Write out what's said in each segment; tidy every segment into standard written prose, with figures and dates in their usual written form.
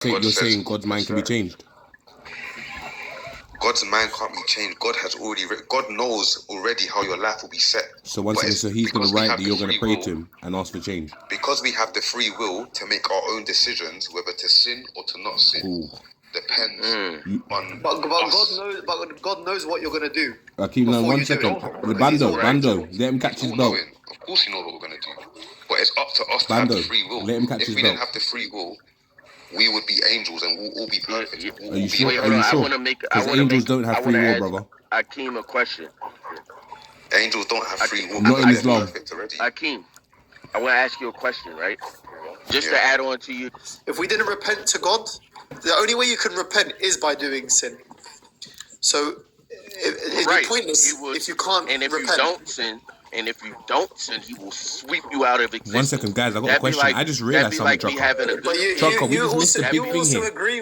God You're says saying God's mind can be changed. God's mind can't be changed. God has already God knows already how your life will be set. So once again, so he's going to write that you're going to pray to him and ask for change. Because we have the free will to make our own decisions, whether to sin or to not sin. Depends on But God knows what you're gonna do. Akeem, now 1 second. Bando, let him catch his belt. Of course he knows what we're gonna do. But it's up to us to have the free will. Let him catch his belt. If we didn't have the free will, we would be angels and we'll all be perfect. Are you sure? Because angels don't have free will, brother. Akeem a question. Angels don't have free will. Not in Islam. Akeem, I want to ask you a question, right? Just to add on to you. If we didn't repent to God, the only way you can repent is by doing sin. So it'd be pointless if you can't repent. And if you don't sin, he will sweep you out of existence. 1 second, guys, I got a question. I just realized something, Choco. But you also agree.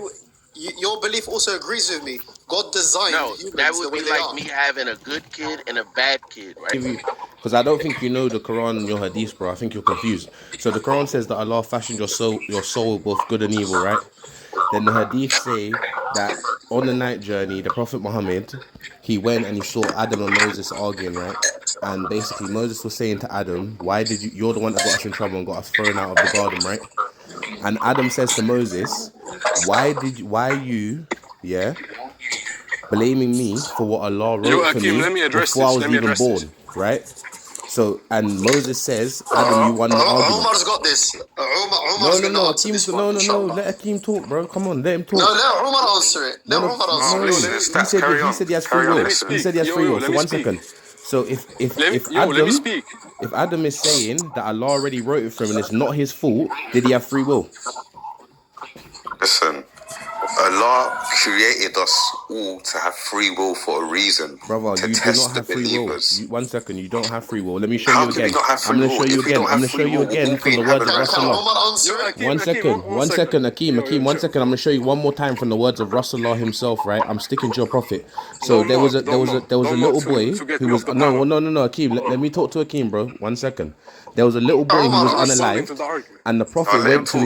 Your belief also agrees with me. God designed humans that would the way be they like are. me having a good kid and a bad kid, right? Because I don't think you know the Quran and your Hadith, bro. I think you're confused. So the Quran says that Allah fashioned your soul both good and evil, right? Then the Hadith say that on the night journey, the Prophet Muhammad, he went and he saw Adam and Moses arguing, right? And basically Moses was saying to Adam, why did you're the one that got us in trouble and got us thrown out of the garden, right? And Adam says to Moses, why you blaming me for what Allah wrote for me before I was even born, right? So, and Moses says, Adam, you won the argument. Umar's got this. No, let Akeem talk, bro. Come on, let him talk. No, let Umar answer it. He said he has free will. He said he has free will. So 1 second. So if Adam is saying that Allah already wrote it for him and it's not his fault, did he have free will? Listen, Allah created us all to have free will for a reason. Brother, to you do test not have the free believers. will. 1 second, you don't have free will. Let me show How you can again. we not have free I'm going to will? show you If we again. don't I'm going have to show free you will, again we'll from be the in words of heaven. Rasulullah. 1 second, 1 second, Akeem, 1 second. I'm going to show you one more time from the words of Rasulullah himself, right? I'm sticking to your prophet. So there was a little boy who was no, Akeem, let me talk to Akeem, bro. 1 second. There was a little boy who was unalived, and the prophet went to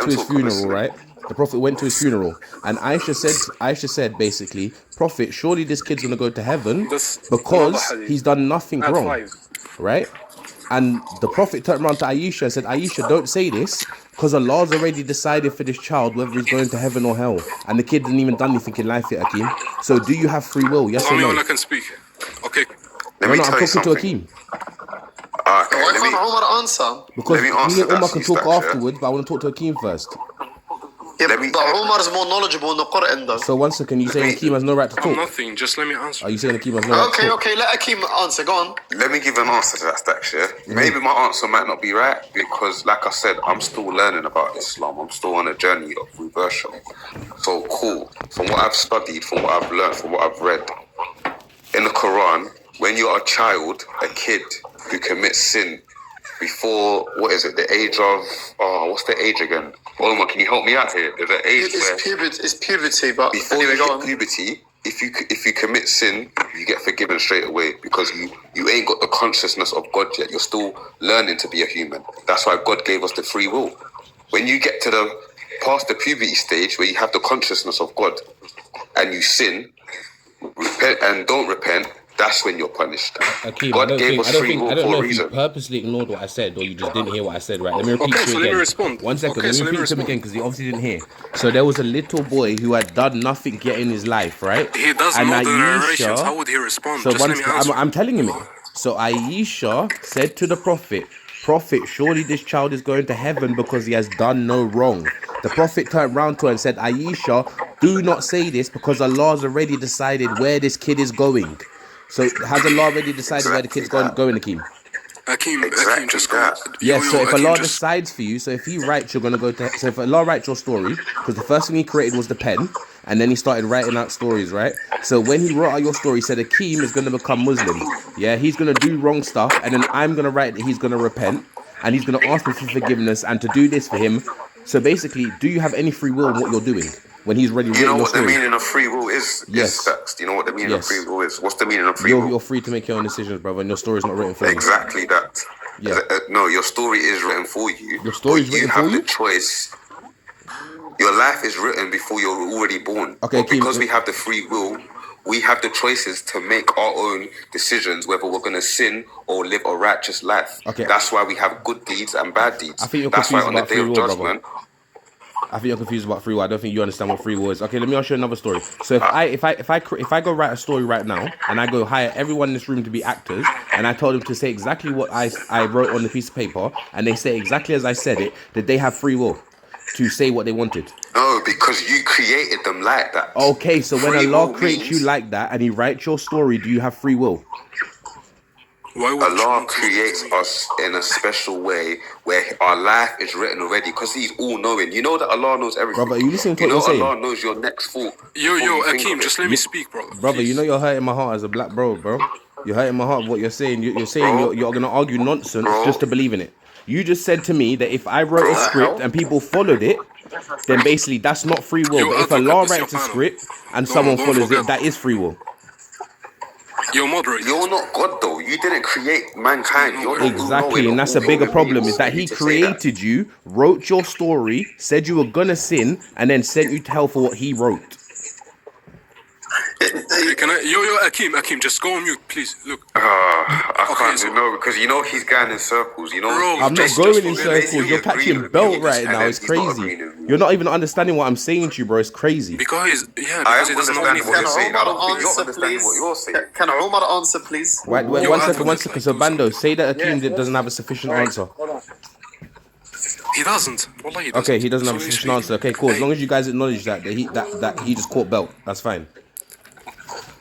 his funeral, right? The prophet went to his funeral, and Aisha said basically, Prophet, surely this kid's gonna go to heaven because he's done nothing wrong, right? And the prophet turned around to Aisha and said, Aisha, don't say this because Allah's already decided for this child whether he's going to heaven or hell, and the kid didn't even done anything in life yet, Akeem. So do you have free will? Yes or no? I can speak. Okay. I'm talking to Akeem. Why can't Umar answer? Because me and Umar can talk afterwards, but I want to talk to Akeem first. Yeah, but Umar is more knowledgeable in the Quran though. So 1 second, you saying Akeem has no right to talk? Nothing, just let me answer. Are you saying Akeem has no right to talk? Okay, let Akeem answer, go on. Let me give an answer to that, Stacks, yeah? Maybe my answer might not be right because, like I said, I'm still learning about Islam. I'm still on a journey of reversion. So, cool. From what I've studied, from what I've learned, from what I've read, in the Quran, when you're a child, a kid who commits sin before, the age of, what's the age again? Omar, can you help me out here? There's an age it's puberty, but before you hit puberty, if you commit sin, you get forgiven straight away because you ain't got the consciousness of God yet. You're still learning to be a human. That's why God gave us the free will. When you get to past the puberty stage where you have the consciousness of God and you sin, repent and don't repent, that's when you're punished. Akeem, God gave us free will for a reason. If you purposely ignored what I said or you just didn't hear what I said, right? Let me repeat so again. let me respond. 1 second, let me repeat to him again because he obviously didn't hear. So there was a little boy who had done nothing yet in his life, right? He doesn't know the narrations. How would he respond? So just let me answer. I'm telling him it. So Aisha said to the Prophet, surely this child is going to heaven because he has done no wrong. The Prophet turned round to her and said, Aisha, do not say this because Allah's already decided where this kid is going. So has Allah already decided where the kid's going, Akeem? Akeem, just go. Yes, so if Allah decides for you, so if He writes you're going to go to... So if Allah writes your story, because the first thing He created was the pen, and then He started writing out stories, right? So when He wrote out your story, He said Akeem is going to become Muslim. Yeah, he's going to do wrong stuff, and then I'm going to write that he's going to repent, and he's going to ask me for forgiveness, and to do this for him. So basically, do you have any free will in what you're doing? When he's already written your story. You know what the meaning of free will is? Yes. Do you know what the meaning of free will is? What's the meaning of free will? You're free to make your own decisions, brother, and your story's not written for you. Exactly that. No, your story is written for you. Your story is written for you? You have the choice. Your Your life is written before you're already born. Okay, but because we have the free will, we have the choices to make our own decisions, whether we're going to sin or live a righteous life. Okay. That's why we have good deeds and bad deeds. I think you're That's why confused on the about day free of will, judgment. brother. I think you're confused about free will. I don't think you understand what free will is. Okay, let me ask you another story. So if I go write a story right now and I go hire everyone in this room to be actors and I told them to say exactly what I wrote on the piece of paper and they say exactly as I said it, did they have free will to say what they wanted? No, because you created them like that. Okay, so when Allah creates you like that and He writes your story, do you have free will? Allah creates us in a special way where our life is written already because He's all-knowing. You know that Allah knows everything. Brother, you listen to what you're saying? Allah knows your next thought. Yo, Akeem, just let me speak, bro. Brother, you know you're hurting my heart as a black bro. You're hurting my heart with what you're saying. You're saying you're going to argue nonsense just to believe in it. You just said to me that if I wrote a script and people followed it, then basically that's not free will. But if Allah writes a script and someone follows it, that is free will. You're moderator. You're not God though. You didn't create mankind. You're not exactly, and that's a bigger problem. Is that He created you, wrote your story, said you were gonna sin, and then sent you to hell for what He wrote. Can I? Akeem, just go on mute, please. Look. I can't because he's going in circles. Bro, I'm not going in circles. You're catching belt right now. It's crazy. You're not even understanding what I'm saying to you, bro. It's crazy. Because he doesn't know understand what you're saying. I don't think you're Answer, understanding please. what you're saying. Can Umar answer, please? Wait, one second. So Bando, say that Akeem doesn't have a sufficient answer. He doesn't. Wallahi, he doesn't. Okay, he doesn't have a sufficient answer. Okay, cool. As long as you guys acknowledge that he just caught belt, that's fine.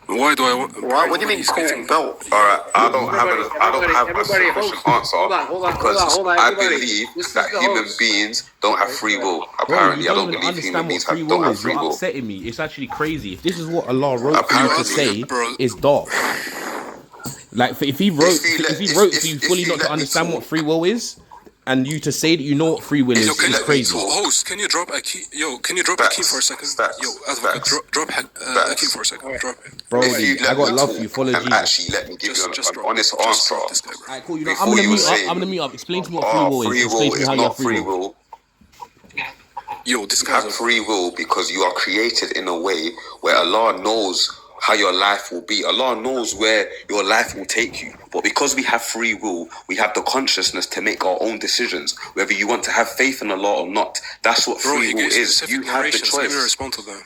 Why do I want? What do you mean caught belt? All right, I don't have a sufficient answer because I believe that human beings don't have free will. Apparently, I don't believe human beings don't have free will. You're upsetting me. It's actually crazy. If this is what Allah wrote for you to say, it's dark. Like if He wrote for you fully not to understand what free will is, and you to say that you know what free will is crazy. Host, can you drop a key? Can you drop a key for a second? Advocate, drop a key for a second. Drop it. Bro, I got love for you. Follow Jesus. Actually, let me give you an honest answer. Alright, cool. I'm gonna mute up. Explain to me what free will is. Explain to me how you have free will. This You have free will because you are created in a way where Allah knows how your life will be. Allah knows where your life will take you. But because we have free will, we have the consciousness to make our own decisions, whether you want to have faith in Allah or not. That's what free will is. You have the choice. Let me respond to them.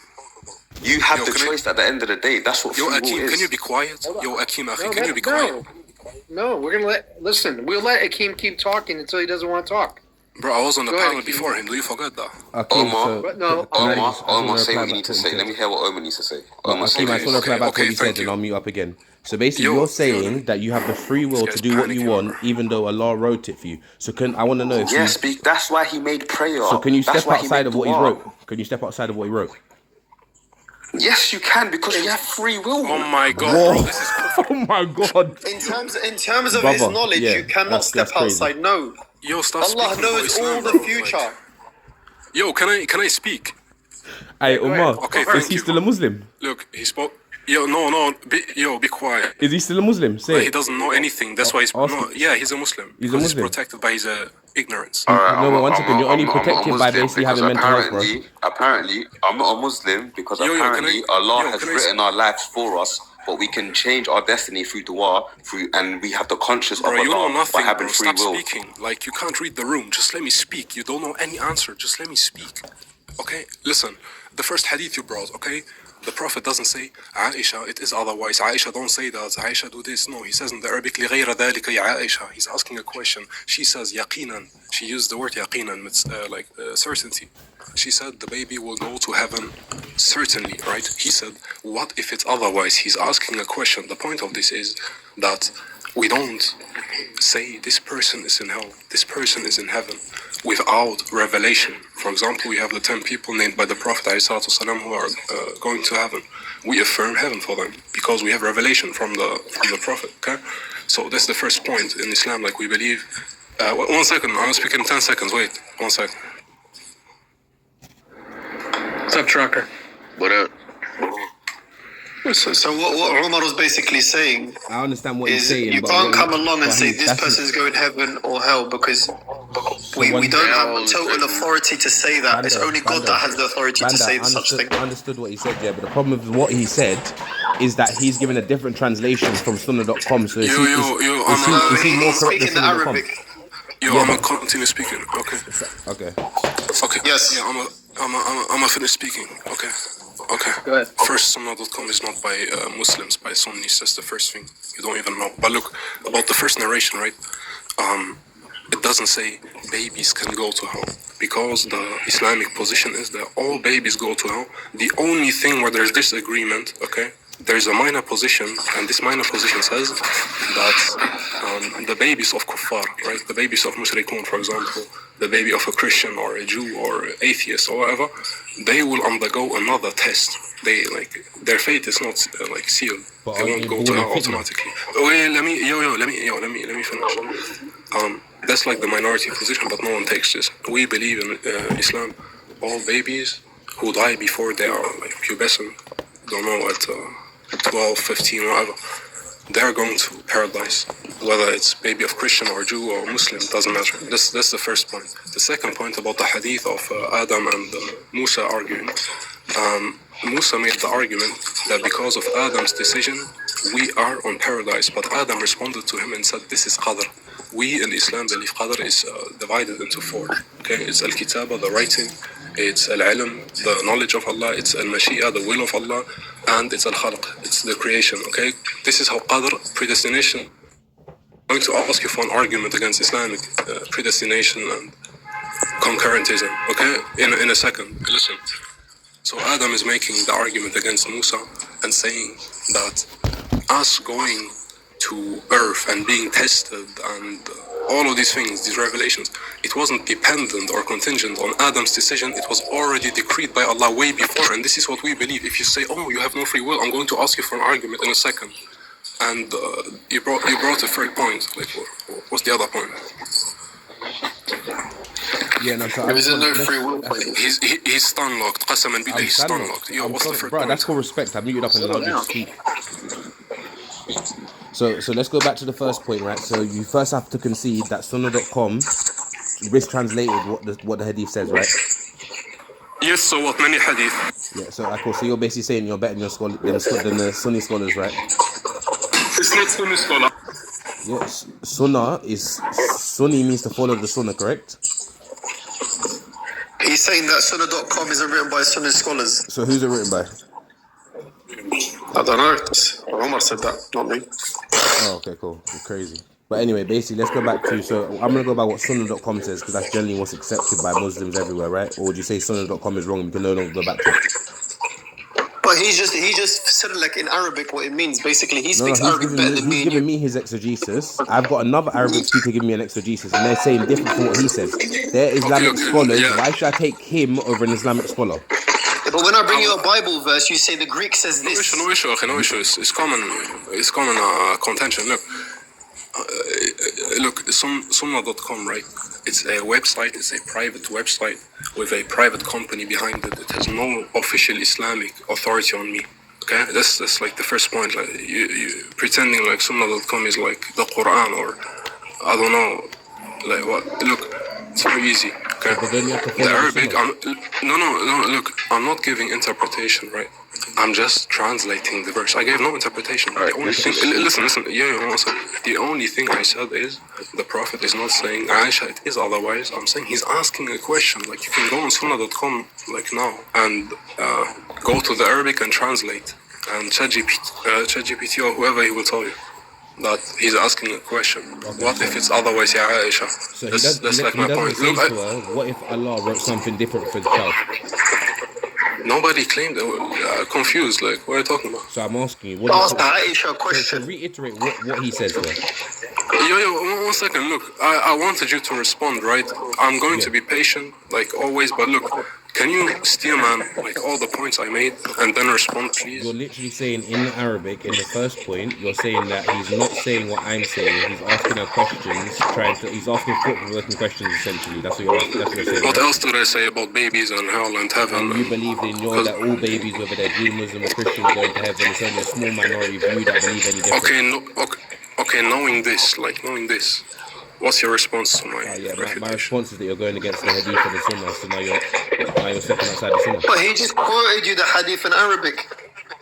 You have the choice at the end of the day. That's what free will is. Can you be quiet? Akeem, can you be quiet? No, we're gonna we'll let Akeem keep talking until he doesn't want to talk. Bro, I was on the panel before him. Do you forget that? Omar, say what you need to say. Let me hear what Omar needs to say. I just want to reply back what you said, and I'll mute up again. So basically, you're saying that you have the free will to do what you want, even though Allah wrote it for you. So I want to know if that's why He made prayer. So can you step outside of what He wrote? Can you step outside of what He wrote? Yes, you can, because you have free will. Oh my God! Oh my God! In terms of His knowledge, you cannot step outside. No. Allah knows all the future. Can I speak? Hey, Umar. Okay, is he still a Muslim? Look, he spoke. No. Be quiet. Is he still a Muslim? Say he doesn't know anything. That's why he's he's a Muslim. He's protected by his ignorance. Right, no, 1 second. You're only protected by basically having mental health, bro. Apparently, I'm not a Muslim because apparently Allah has written our lives for us. But we can change our destiny through dua, and we have the conscious of Allah you know nothing, by having free Stop will. Speaking. Like, you can't read the room. Just let me speak. You don't know any answer. Just let me speak. Okay? Listen. The first hadith you brought, okay? The Prophet doesn't say, Aisha, it is otherwise. Aisha, don't say that. Aisha, do this. No, he says in the Arabic, لِغَيْرَ ذَلِكَ يَا Aisha. He's asking a question. She says, yaqinan. She used the word yaqinan, it's certainty. She said, the baby will go to heaven, certainly, right? He said, what if it's otherwise? He's asking a question. The point of this is that we don't say this person is in hell, this person is in heaven, without revelation. For example, we have the 10 people named by the Prophet ﷺ who are going to heaven. We affirm heaven for them because we have revelation from the Prophet. Okay, so that's the first point in Islam. Like, we believe. 1 second, I'm gonna speak in 10 seconds. Wait, 1 second. What's up, trucker? What up? So what Umar was basically saying, I understand what he's saying. You can't come along and say this person's going heaven or hell because we don't have total authority to say that. It's only God that has the authority to say such thing. I understood what he said, yeah, but the problem with what he said is that he's given a different translation from Sunnah.com. So is he more correct than Sunnah.com? I'm gonna continue speaking. Okay. Yes. Yeah, I'm gonna finish speaking. Okay. Go ahead. First, Sunnah.com is not by Muslims, by Sunnis. That's the first thing. You don't even know. But look, about the first narration, right? It doesn't say babies can go to hell, because the Islamic position is that all babies go to hell. The only thing where there's disagreement, okay, there's a minor position, and this minor position says that the babies of kuffar, right, the babies of mushrikun, for example, the baby of a Christian or a Jew or atheist or whatever, they will undergo another test. They their fate is not sealed. But they won't go to hell automatically. Wait, let me finish. That's like the minority position, but no one takes this. We believe in Islam. All babies who die before they are pubescent, don't know, at 12, 15, whatever, they're going to paradise. Whether it's baby of Christian or Jew or Muslim, doesn't matter. That's the first point. The second point about the hadith of Adam and Musa arguing. Musa made the argument that because of Adam's decision, we are on paradise. But Adam responded to him and said, this is qadr. We in Islam believe qadr is divided into four. Okay, it's al-kitaba, the writing. It's al-ilm, the knowledge of Allah. It's al-mashi'a, the will of Allah. And it's al-khalq, it's the creation. Okay, this is how qadr, predestination. I'm going to ask you for an argument against Islamic predestination and concurrentism. Okay, in a second. Listen. So Adam is making the argument against Musa and saying that us going to earth and being tested and all of these things, these revelations, it wasn't dependent or contingent on Adam's decision. It was already decreed by Allah way before. And this is what we believe. If you say, oh, you have no free will, I'm going to ask you for an argument in a second. And you brought a third point. What's the other point? Yeah, no, so there is no free will. He's stun locked. Qasaman billah, he's stun locked. Yo, what's the third point? That's called respect. I muted up and allowed you to speak. So let's go back to the first point, right? So you first have to concede that Sunnah.com mistranslated what the hadith says, right? Yes, so what? Many hadith. Yeah, so cool. So you're basically saying you're better than the Sunni scholars, right? It's not Sunni scholar. Yes, Sunni means to follow the Sunnah, correct? He's saying that Sunnah.com isn't written by Sunni scholars. So who's it written by? I don't know. Omar said that, not me. Oh, okay, cool. You're crazy. But anyway, basically, let's go back to... So I'm going to go by what Sunnah.com says, because that's generally what's accepted by Muslims everywhere, right? Or would you say Sunnah.com is wrong and we can no longer go back to it? But he just said in Arabic what it means. Basically, he speaks Arabic better than me. He's giving me his exegesis. I've got another Arabic speaker giving me an exegesis, and they're saying different from what he says. They're Islamic scholars. Yeah. Why should I take him over an Islamic scholar? Yeah, but when I bring you a Bible verse, you say the Greek says this. No issue. It's common contention. Look, Sunnah.com, right? It's a website. It's a private website with a private company behind it. It has no official Islamic authority on me. Okay, that's like the first point. Like you pretending like Sunnah.com is like the Quran or I don't know, like what? Look, it's very easy. Okay, the Arabic. No. Look, I'm not giving interpretation, right? I'm just translating the verse. I gave no interpretation. Right, the only thing, listen. Yeah. The only thing I said is the Prophet is not saying Aisha, it is otherwise. I'm saying he's asking a question. Like you can go on Sunnah.com like now and go to the Arabic and translate. And ChatGPT or whoever, he will tell you that he's asking a question. Okay. What if it's otherwise, ya Aisha? So that's like my point. Look, what if Allah wrote something different for the child? Nobody claimed confused. Like, what are you talking about? So I'm asking you. Ask Aisha a question. To reiterate what he says there. Yo, 1 second. Look, I wanted you to respond, right? I'm going to be patient, like always. But look, Can you steal, man, like all the points I made and then respond, please? You're literally saying in Arabic, in the first point, you're saying that he's not saying what I'm saying. He's asking her questions, he's asking thought-provoking questions, essentially. That's what you're saying. What else did I say about babies and hell and heaven? And you believe that all babies, whether they're Jew, Muslim, or Christian, are going to heaven. It's only a small minority of you that believe any different. Okay, knowing this, what's your response to my my response is that you're going against the hadith and the sunnah, so now you're stepping outside the sunnah. But he just quoted you the hadith in Arabic.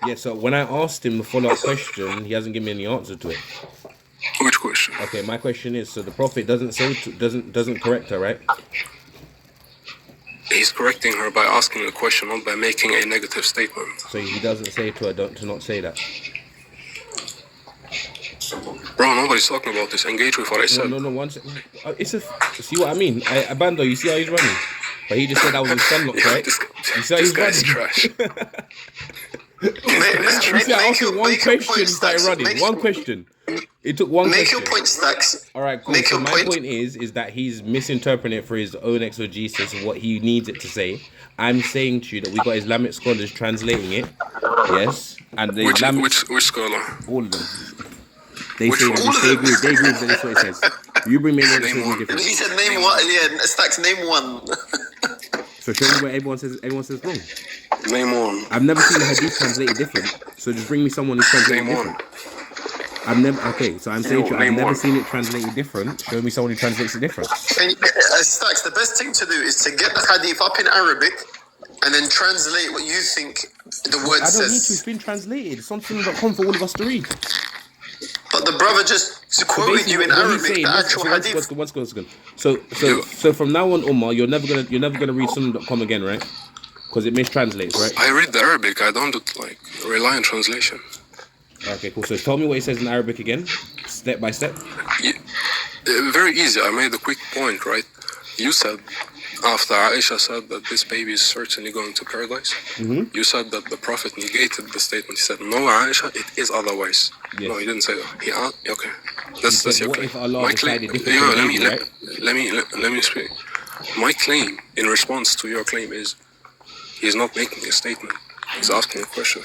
Yeah, so when I asked him the follow-up question, he hasn't given me any answer to it. Which question? Okay, my question is, so the Prophet doesn't correct her, right? He's correcting her by asking a question, not by making a negative statement. So he doesn't say to her to not say that. Bro, nobody's talking about this. Engage with what I said. No, one second. See what I mean? Bando, you see how he's running? But he just said that was his son, right? You see how he's running? Trash. You see, I asked him one question, he started running. One question. It took one question. Make your point, Stacks. All right, cool. So my point is that he's misinterpreting it for his own exegesis of what he needs it to say. I'm saying to you that we got Islamic scholars translating it. Yes. And the which scholar? All of them. They agree that that's what it says. You bring me in something different. He said name one. Yeah, Stacks, name one. So show me where everyone says wrong. Name one. I've never seen a hadith translated different. So just bring me someone who's translated different. I've never seen it translated different. Show me someone who translates it different. Stacks, the best thing to do is to get the hadith up in Arabic and then translate what you think the word says. I don't need to. It's been translated. It's on sunnah.com for all of us to read. But the brother just quoted you in Arabic, the actual hadith. One second. So from now on, Umar, you're never gonna read sunnah.com again, right? Because it mistranslates, right? I read the Arabic. I don't rely on translation. Okay, cool. So tell me what it says in Arabic again, step by step. Yeah, very easy. I made a quick point, right? You said, after Aisha said that this baby is certainly going to paradise, you said that the Prophet negated the statement. He said, no, Aisha, it is otherwise. Yes. No, he didn't say that. Okay. That's your claim. My claim. Let me speak. My claim, in response to your claim, is he's not making a statement. He's asking a question.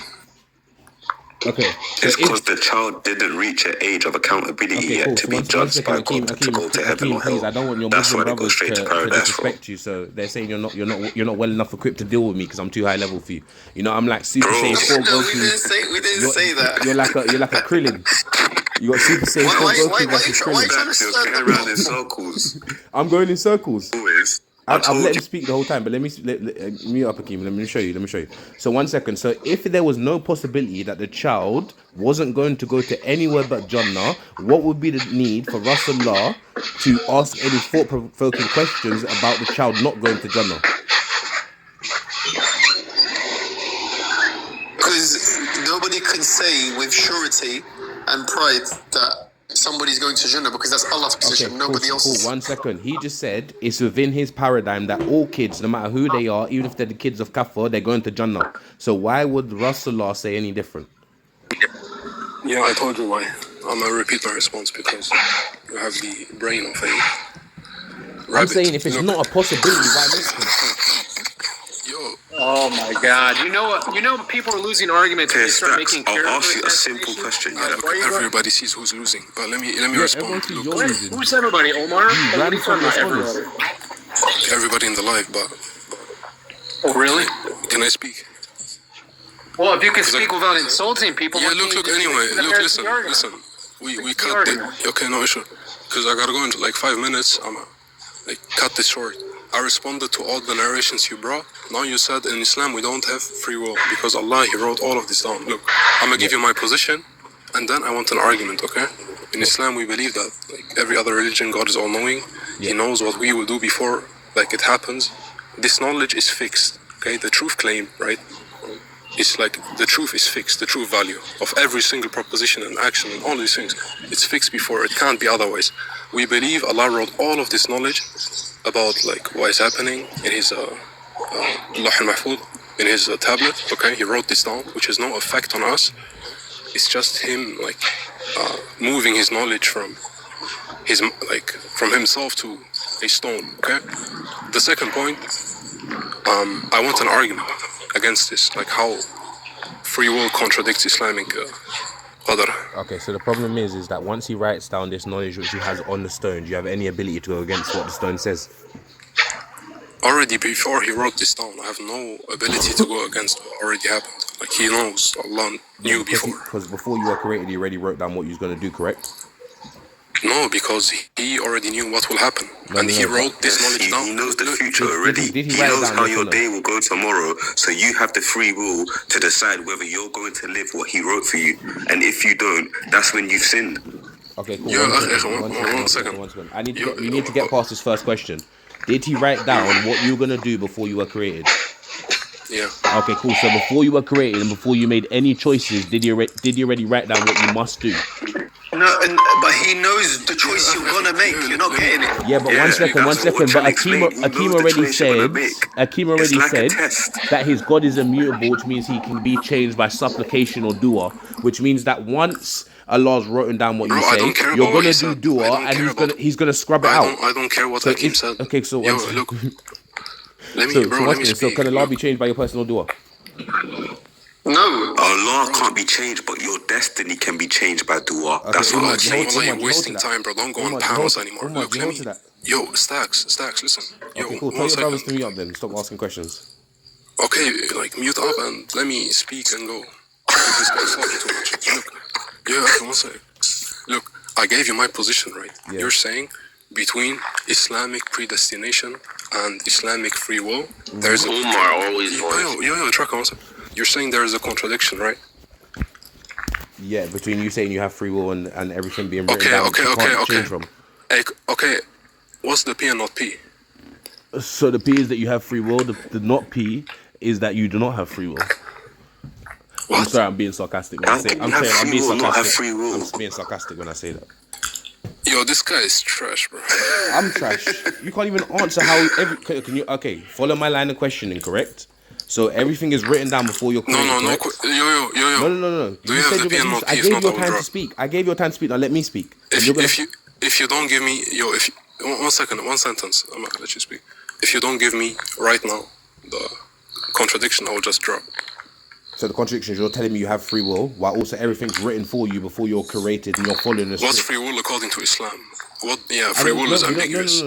Okay. It's because the child didn't reach an age of accountability yet to be judged by God to go to heaven or hell. I don't want your That's why Muslim they go straight to paradise. Disrespect you, so they're saying you're not well enough equipped to deal with me because I'm too high level for you. You know, I'm like Super Saiyan 4 Goku. We didn't say that. You're like a Krillin. You got Super Saiyan 4 Goku versus Krillin. You're going around in circles. I'm going in circles. Always. I've let him speak the whole time, but let me up, Hakeem. Let me show you. So 1 second. So if there was no possibility that the child wasn't going to go to anywhere but Jannah, what would be the need for Rasulullah to ask any thought-provoking questions about the child not going to Jannah? Because nobody can say with surety and pride that somebody's going to Jannah because that's Allah's position. Nobody else. 1 second. He just said it's within his paradigm that all kids, no matter who they are, even if they're the kids of Kafir, they're going to Jannah. So why would Rasulullah say any different? Yeah, I told you why. I'm gonna repeat my response because you have the brain of a rabbit. I'm saying if it's not a possibility, why mention it? Oh my God! You know, people are losing arguments when they start making character. I'll ask you a simple question. Everybody sees who's losing, but let me respond. Who's everybody? Omar? Everybody in the live, but. Oh really? Can I speak? Well, if you can speak without insulting people. Yeah, look. Anyway, listen. We cut it. Okay, no issue. Because I gotta go into like 5 minutes. I'm cut this short. I responded to all the narrations you brought. Now you said in Islam we don't have free will because Allah, He wrote all of this down. Look, I'm gonna give you my position, and then I want an argument, okay? In Islam we believe that, like every other religion, God is all-knowing. He knows what we will do before, it happens. This knowledge is fixed, okay? The truth claim, right? It's like the truth is fixed, the true value of every single proposition and action and all these things. It's fixed before, it can't be otherwise. We believe Allah wrote all of this knowledge about what is happening in his Lawh al-Mahfuz, in his tablet, okay? He wrote this down, which has no effect on us. It's just him moving his knowledge from himself to a stone, okay? The second point, I want an argument against this, like how free will contradicts Islamic qadar. Okay, so the problem is that once he writes down this knowledge which he has on the stone, do you have any ability to go against what the stone says? Already before he wrote this down, I have no ability to go against what already happened. Like he knows, Allah knew before. Because before you were created, he already wrote down what you was going to do, correct? No, because he already knew what will happen. He wrote this knowledge down. He knows the future already. He knows how your day will go tomorrow. So you have the free will to decide whether you're going to live what he wrote for you. And if you don't, that's when you've sinned. Okay, cool. One second. You need to get past this first question. Did he write down what you were going to do before you were created? Yeah. Okay, cool. So before you were created and before you made any choices, did you already write down what you must do? No, but he knows the choice you're gonna make. You're not getting it. Yeah, but one second. But Akeem already said that his God is immutable, which means he can be changed by supplication or dua, which means that once Allah's written down what you say, you're gonna do dua, and he's gonna scrub it out. I don't care what Akeem said. Okay, so look. Let me speak. So can Allah be changed by your personal dua? No. Allah can't be changed, but your destiny can be changed by dua. Okay, that's what I'm saying. You're wasting time, bro. Don't go on panels anymore. Look, let me. Yo, Stacks, listen. Yo, okay, cool. Tell your brothers to mute up then. Stop asking questions. Okay, like mute up and let me speak and go. This guy's talking too much. Look, one sec. Look, I gave you my position, right? Yeah. You're saying between Islamic predestination and Islamic free will, there's a Umar always track on. You're saying there is a contradiction, right? Yeah, between you saying you have free will and everything being written down. Okay. What's the P and not P? So the P is that you have free will. The not P is that you do not have free will. What? I'm sorry, I'm being sarcastic when I say. I'm just being sarcastic when I say that. Yo, this guy is trash, bro. I'm trash. You can't even answer how. Can you? Okay, follow my line of questioning, correct? So everything is written down before you're created. No. No. You said I gave you time to speak. I gave you time to speak. Now let me speak. If you don't give me one sentence, I'm not gonna let you speak. If you don't give me right now the contradiction, I will just drop. So the contradiction is you're telling me you have free will, while also everything's written for you before you're created and you're following the script. What's free will according to Islam? Free will is ambiguous.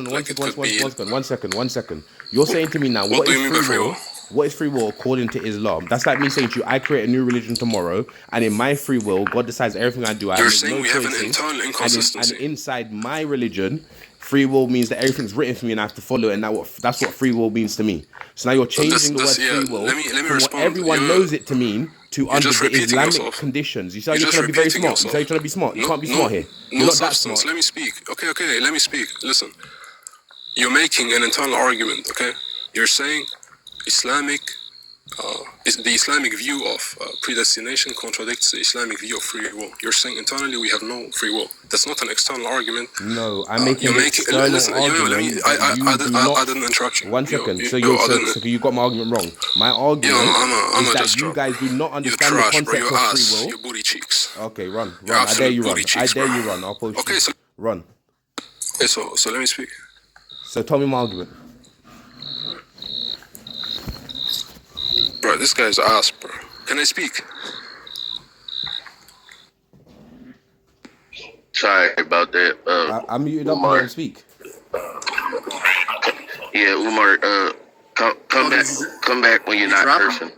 One second. You're saying to me now, what do you mean by free will? What is free will according to Islam? That's like me saying to you, I create a new religion tomorrow, and in my free will, God decides everything I do. You're saying we have an internal inconsistency. And inside my religion, free will means that everything's written for me and I have to follow it, and that's what free will means to me. So now you're changing the word free will from what everyone knows it to mean to under the Islamic conditions. You say you're trying to be very smart. You say you're trying to be smart. You can't be smart here. You're not that smart. Let me speak. Okay, let me speak. Listen. You're making an internal argument, okay? You're saying the Islamic view of predestination contradicts the Islamic view of free will. You're saying internally we have no free will. That's not an external argument. No, I'm making an external argument. I didn't interrupt you. 1 second. So you got my argument wrong. My argument is that you guys do not understand the concept of free will. Your booty cheeks. Okay, run. I dare you run. I'll post you. Okay, so run. Okay, so let me speak. So tell me my argument. Bro, this guy's ass, bro. Can I speak? Sorry about that. I'm muted up and speak. Yeah, Umar, come back when you're not cursing.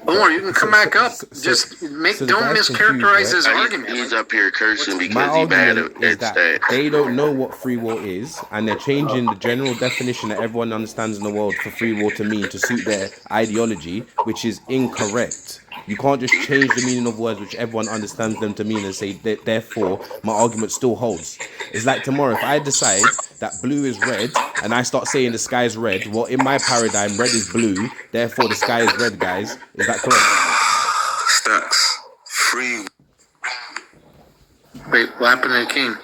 Umar, you can come back up. Don't mischaracterize his argument. He's up here cursing because he's bad at that. They don't know what free will is, and they're changing the general definition that everyone understands in the world for free will to mean to suit their ideology, which is incorrect. You can't just change the meaning of words which everyone understands them to mean and say that therefore my argument still holds. It's like tomorrow, if I decide that blue is red and I start saying the sky is red, well, in my paradigm, red is blue, therefore the sky is red, guys. Is that correct? Stacks. Free. Wait, what happened to King?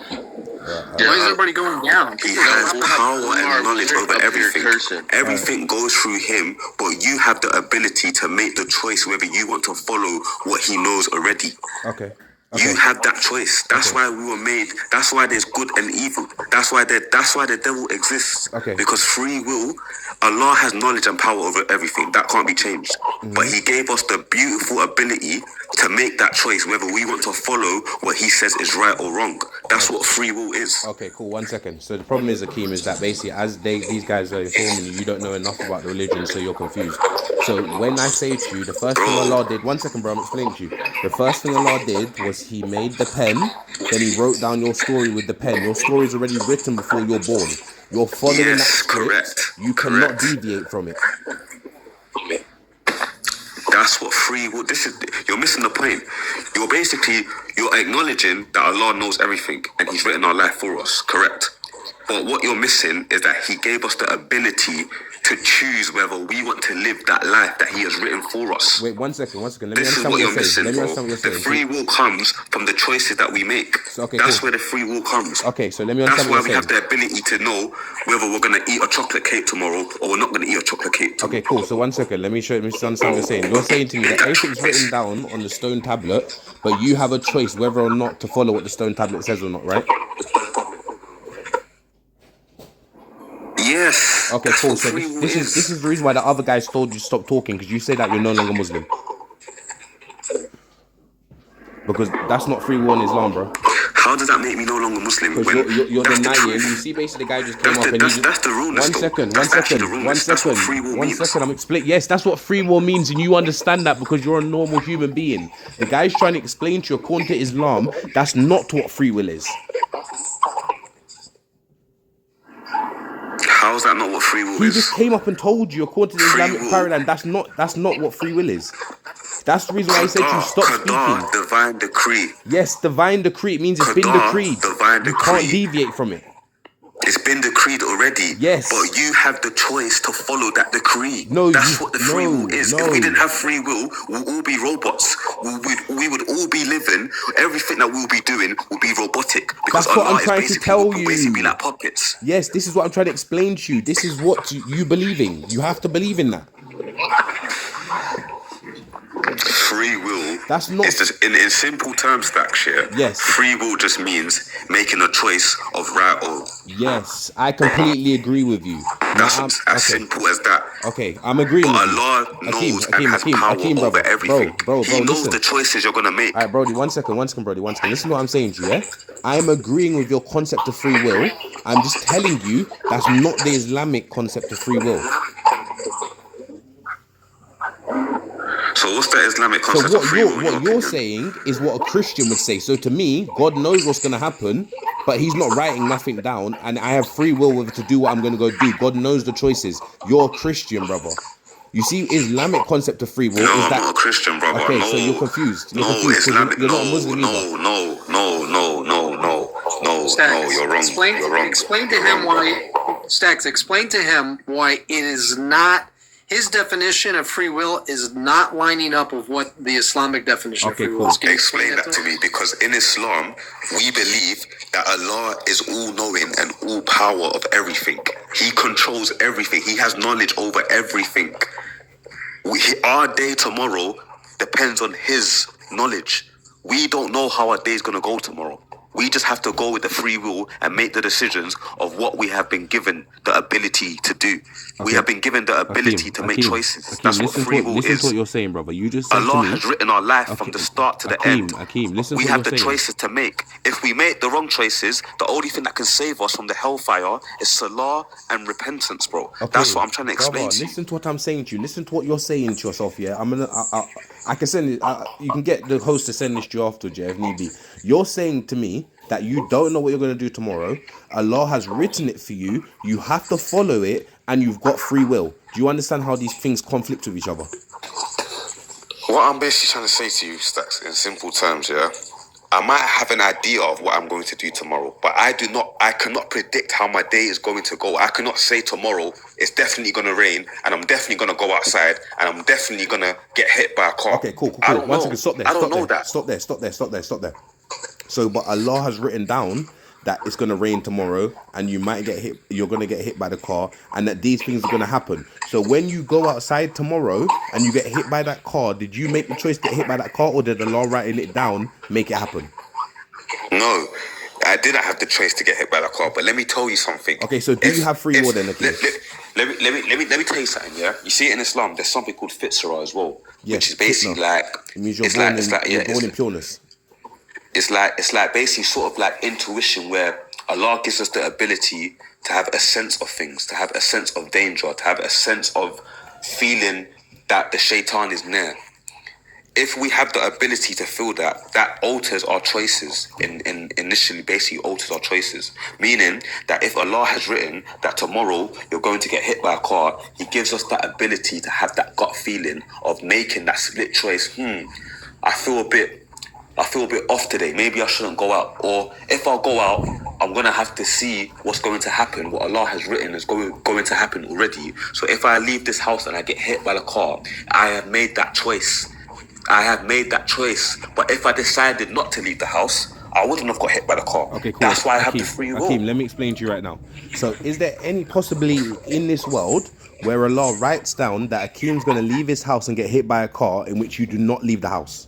Why is everybody going down? He has power and knowledge over everything. Everything goes through him, but you have the ability to make the choice whether you want to follow what he knows already. Okay. You had that choice. That's why we were made. That's why there's good and evil. That's why the devil exists. Because free will, Allah has knowledge and power over everything. That can't be changed. But He gave us the beautiful ability to make that choice, whether we want to follow what He says is right or wrong. That's what free will is. Okay, cool. 1 second. So the problem is, Akeem, is that basically as these guys are informing you, you don't know enough about the religion, so you're confused. So when I say to you, the first thing Allah did, 1 second, bro, I'm explaining to you. The first thing Allah did was He made the pen, then He wrote down your story with the pen. Your story is already written before you're born. You're following that script. You cannot deviate from it. That's what free will. You're missing the point. You're acknowledging that Allah knows everything and He's written our life for us. Correct. But what you're missing is that He gave us the ability to choose whether we want to live that life that He has written for us. Wait, 1 second. Let me this is understand what you're missing, missing, bro. The free will comes from the choices that we make. So, that's where the free will comes. Okay, so let me understand. That's why we have the ability to know whether we're going to eat a chocolate cake tomorrow or we're not going to eat a chocolate cake tomorrow. Okay, cool. So 1 second. Let me understand what you're saying. You're saying to me that everything's written down on the stone tablet, but you have a choice whether or not to follow what the stone tablet says or not, right? Yes. Okay, cool. So this is the reason why the other guys told you stop talking, because you say that you're no longer Muslim. Because that's not free will in Islam, bro. How does that make me no longer Muslim? Because you're denying. You see, basically, the guy just came up and that's the rule. 1 second. I'm explaining. Yes, that's what free will means, and you understand that because you're a normal human being. The guy's trying to explain to you, according to Islam, that's not what free will is. How is that not what free will is? He just came up and told you, according to the Islamic paradigm, that's not what free will is. That's the reason why I said to you, stop speaking. Divine decree. Yes, divine decree. It means it's been decreed. Divine decree. You can't deviate from it. It's been decreed already. Yes. But you have the choice to follow that decree. No, that's what the free will is. If we didn't have free will, we'll all be robots. We would all be living. Everything that we'll be doing will be robotic. Because that's what I'm trying to tell you. Basically like puppets. Yes, this is what I'm trying to explain to you. This is what you believe in. You have to believe in that. Free will. That's not. It's just in simple terms, Stacks. Yes. Free will just means making a choice of right or. Yes, I completely agree with you. That's as simple as that. Okay, I'm agreeing. But with Allah knows and has power over everything. Bro, He knows listen. the choices you're gonna make. All right, Brody. 1 second, Brody. 1 second. Listen to what I'm saying to you. Yeah, I'm agreeing with your concept of free will. I'm just telling you that's not the Islamic concept of free will. So what's the Islamic concept of free will? What you're saying is what a Christian would say. So to me, God knows what's going to happen, but He's not writing nothing down, and I have free will whether to do what I'm going to go do. God knows the choices. You're a Christian, brother. You see, Islamic concept of free will is that... I'm not a Christian, brother. Okay, so you're confused. You're confused. Islamic. You're not a Muslim either. No, you're wrong. You're wrong. Explain to him why... Stacks, explain to him why it is not... His definition of free will is not lining up with what the Islamic definition of free will is. Explain that to me, because in Islam, we believe that Allah is all-knowing and all-power of everything. He controls everything. He has knowledge over everything. Our day tomorrow depends on His knowledge. We don't know how our day is going to go tomorrow. We just have to go with the free will and make the decisions of what we have been given the ability to do. Okay. We have been given the ability to make choices. That's what free will is. Listen to what you're saying, brother. You just said Allah has written our life from the start to the end. Listen we to have what the you're choices to make. If we make the wrong choices, the only thing that can save us from the hellfire is salah and repentance, bro. Okay. That's what I'm trying to explain to you. Listen to what I'm saying to you. Listen to what you're saying to yourself, yeah? I can send it. You can get the host to send this to you afterwards, yeah, if need be. You're saying to me that you don't know what you're going to do tomorrow. Allah has written it for you. You have to follow it, and you've got free will. Do you understand how these things conflict with each other? What I'm basically trying to say to you, Stacks, in simple terms, yeah, I might have an idea of what I'm going to do tomorrow, but I cannot predict how my day is going to go. I cannot say tomorrow it's definitely going to rain, and I'm definitely going to go outside, and I'm definitely going to get hit by a car. Okay, cool. I don't know. Stop there. I don't know that. Stop there. So, but Allah has written down that it's going to rain tomorrow and you might get hit, you're going to get hit by the car, and that these things are going to happen. So when you go outside tomorrow and you get hit by that car, did you make the choice to get hit by that car, or did Allah writing it down make it happen? No, I didn't have the choice to get hit by the car, but let me tell you something. Okay, so do you have free will then? Let me tell you something. Yeah, you see it in Islam. There's something called fitrah as well, which is basically like it means you're born in pureness. It's like basically sort of like intuition, where Allah gives us the ability to have a sense of things, to have a sense of danger, to have a sense of feeling that the shaitan is near. If we have the ability to feel that, that alters our choices. Initially, basically alters our choices. Meaning that if Allah has written that tomorrow you're going to get hit by a car, He gives us that ability to have that gut feeling of making that split choice. I feel a bit off today. Maybe I shouldn't go out. Or if I go out, I'm going to have to see what's going to happen. What Allah has written is going to happen already. So if I leave this house and I get hit by the car, I have made that choice. But if I decided not to leave the house, I wouldn't have got hit by the car. Okay, cool. That's why I have the free will. Akeem, let me explain to you right now. So is there any possibility in this world where Allah writes down that Akeem's going to leave his house and get hit by a car in which you do not leave the house?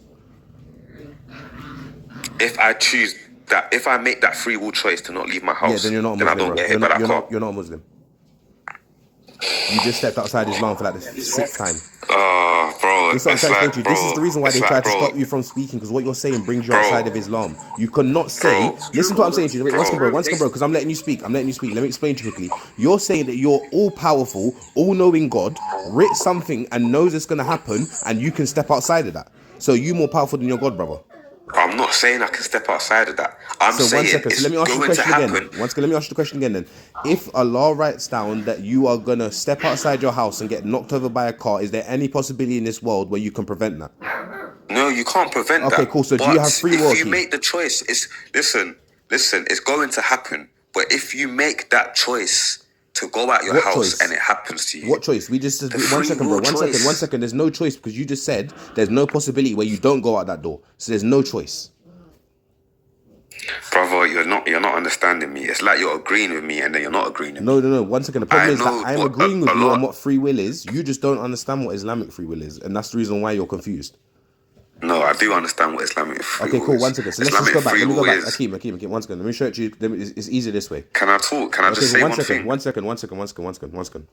If I choose that, if I make that free will choice to not leave my house, then you're not a Muslim, then I don't get hit by that car. You're not a Muslim. You just stepped outside Islam for like the 6th time. Bro, this is the reason why they try to stop you from speaking, because what you're saying brings you outside of Islam. You cannot say, listen to what I'm saying to you. Wait, one second, bro, because I'm letting you speak. Let me explain to you quickly. You're saying that you're all-powerful, all-knowing God, writ something and knows it's going to happen, and you can step outside of that. So you're more powerful than your God, brother. I'm not saying I can step outside of that. I'm saying it's let me ask you the going to question happen. again. Let me ask you the question again then. If Allah writes down that you are going to step outside your house and get knocked over by a car, is there any possibility in this world where you can prevent that? No, you can't prevent that. Okay, cool. So do you have free will? If you make the choice, listen, it's going to happen. But if you make that choice to go out your house and it happens to you. What choice? One second, bro. One second. There's no choice, because you just said there's no possibility where you don't go out that door. So there's no choice. Brother, you're not understanding me. It's like you're agreeing with me and then you're not agreeing with me. No. 1 second. The problem is that I'm agreeing with you on what free will is. You just don't understand what Islamic free will is, and that's the reason why you're confused. No, I do understand what Islamic free will is. Okay, cool. 1 second. So let's just go back. Let me go back. Akeem, 1 second. Let me show it to you. It's easier this way. Can I talk? Can I just say one thing? One second.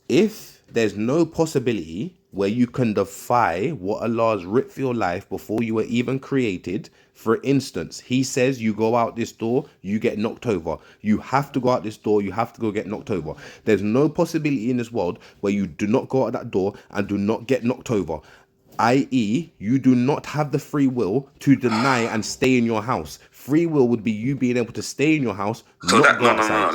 If there's no possibility where you can defy what Allah's writ for your life before you were even created, for instance, He says you go out this door, you get knocked over. You have to go out this door, you have to go get knocked over. There's no possibility in this world where you do not go out that door and do not get knocked over. i.e., you do not have the free will to deny and stay in your house. Free will would be you being able to stay in your house. So that no.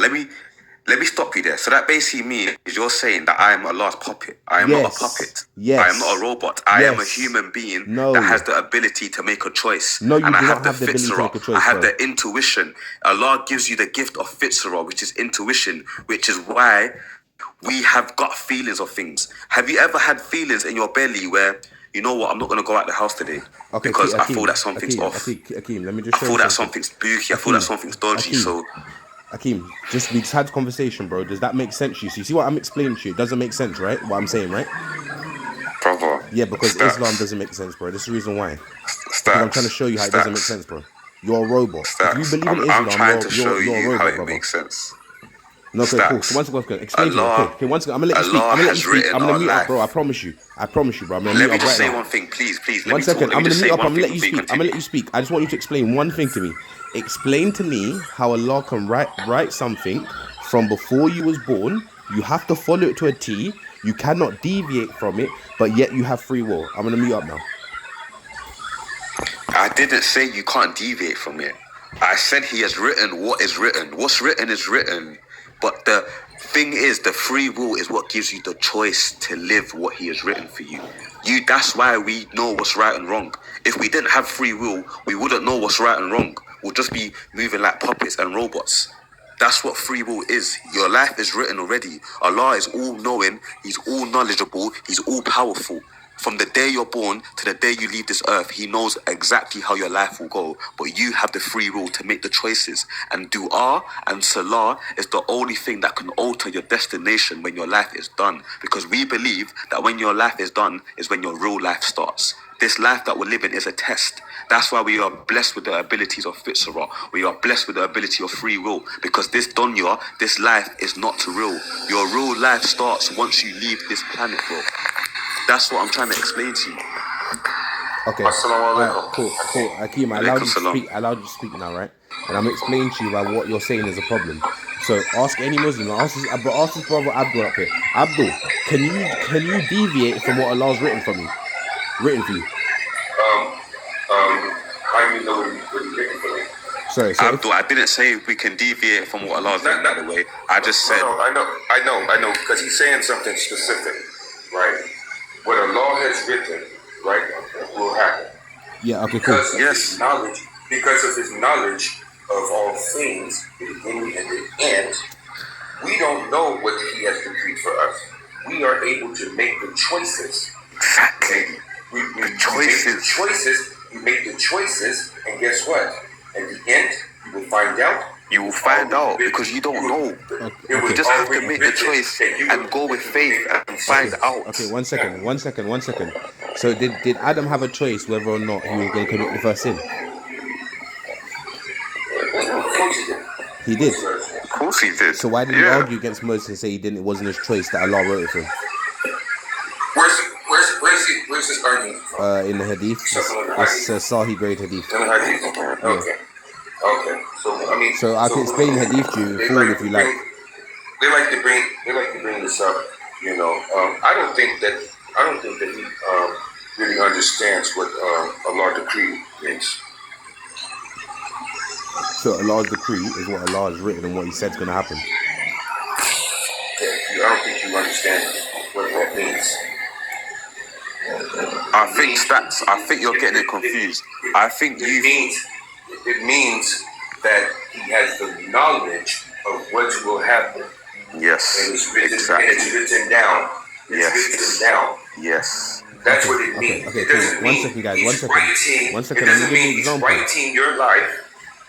Let me stop you there. So that basically means you're saying that I am Allah's puppet. I am not a puppet. Yes. I am not a robot. I am a human being that has the ability to make a choice. No, you do I not have the ability to make a choice. I have the intuition. Allah gives you the gift of fitrah, which is intuition, which is why we have got feelings of things. Have you ever had feelings in your belly where, you know what, I'm not going to go out the house today because I feel that something's off. Akeem, let me just show I feel that something's spooky. I feel that something's dodgy. Akeem, we just had a conversation, bro. Does that make sense to you? So you see what I'm explaining to you? It doesn't make sense, right? What I'm saying, right? Brother. Yeah, because Islam doesn't make sense, bro. This is the reason why. I'm trying to show you how it doesn't make sense, bro. You're a robot. If you believe in Islam, I'm trying to show you're you a robot, how it brother. makes sense. No, okay, cool. So one second, explain to me. Okay, 1 second. I'm gonna let you speak. I'm gonna mute up, bro. I promise you, bro. I'm gonna mute up right now. Let me just say one thing, please. 1 second. I'm gonna mute up. I'm gonna let you speak. I'm gonna let you speak. I just want you to explain one thing to me. Explain to me how Allah can write something from before you was born. You have to follow it to a T. You cannot deviate from it, but yet you have free will. I'm gonna mute up now. I didn't say you can't deviate from it. I said He has written what is written. What's written is written. But the thing is, the free will is what gives you the choice to live what He has written for you. That's why we know what's right and wrong. If we didn't have free will, we wouldn't know what's right and wrong. We'll just be moving like puppets and robots. That's what free will is. Your life is written already. Allah is all knowing. He's all knowledgeable. He's all powerful. From the day you're born to the day you leave this earth, he knows exactly how your life will go. But you have the free will to make the choices. And dua and salah is the only thing that can alter your destination when your life is done. Because we believe that when your life is done is when your real life starts. This life that we're living is a test. That's why we are blessed with the abilities of fitrah. We are blessed with the ability of free will. Because this dunya, this life is not real. Your real life starts once you leave this planet, bro. That's what I'm trying to explain to you. Okay. Right, cool. Akeem, I allowed you to speak now, right? And I'm explaining to you why what you're saying is a problem. So ask any Muslim, ask this brother Abdul up here. Abdul, can you deviate from what Allah's written for you? I don't know what he's written for me. Sorry, Abdul, I didn't say we can deviate from what Allah's written, by the way. I just said... I know, because he's saying something specific, right? What Allah has written, right, will happen. Yeah, okay, cool. Because of his knowledge of all things, the beginning and the end, we don't know what he has decreed for us. We are able to make the choices. Exactly. We make the choices, and guess what? At the end, you will find out. You will find out because you don't know. You just have to make the choice and go with faith and find out. Okay, one second. So did Adam have a choice whether or not he was going to commit the first sin? He did. Of course he did. So why did he argue against Moses and say it wasn't his choice, that Allah wrote it for him? Where's this argument from? In the Hadith. It's a Sahih grade Hadith. In the Hadith? Okay. Okay. So I can explain Hadith to you full if you like. They like to bring this up, you know. I don't think that he really understands what Allah's decree means. So Allah's decree is what Allah has written and what he said is going to happen. I don't think you understand what that means. I think you're getting it confused. I think it means that he has the knowledge of what will happen. Yes, and it's written down. Yes. That's what it means. Okay, cool. One second, guys. One second. I'm giving you an example. Writing your life.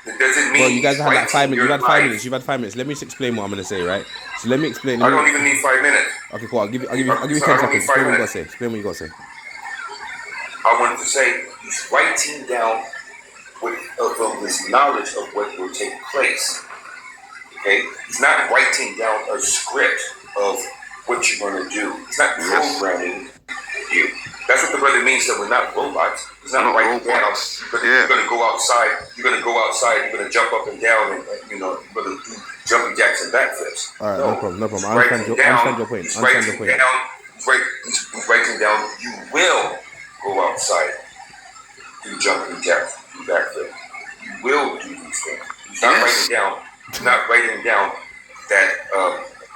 It doesn't mean. Well, you guys have like 5 minutes. You've had 5 minutes. Let me just explain what I'm going to say, right? So let me explain. I don't even need 5 minutes. Okay, cool. I'll give you 10 seconds. Explain what you got to say. Explain what you got to say. I wanted to say he's writing down of his knowledge of what will take place. Okay, he's not writing down a script of what you're going to do. He's not programming you. That's what the brother means. That we're not robots. He's not writing down. You're going to go outside. You're going to jump up and down, and you're going to do jumping jacks and backflips. All right, no problem. I understand your point. He's writing down. You will go outside, do jumping jacks, do backflips. You will do these things. He's not writing down that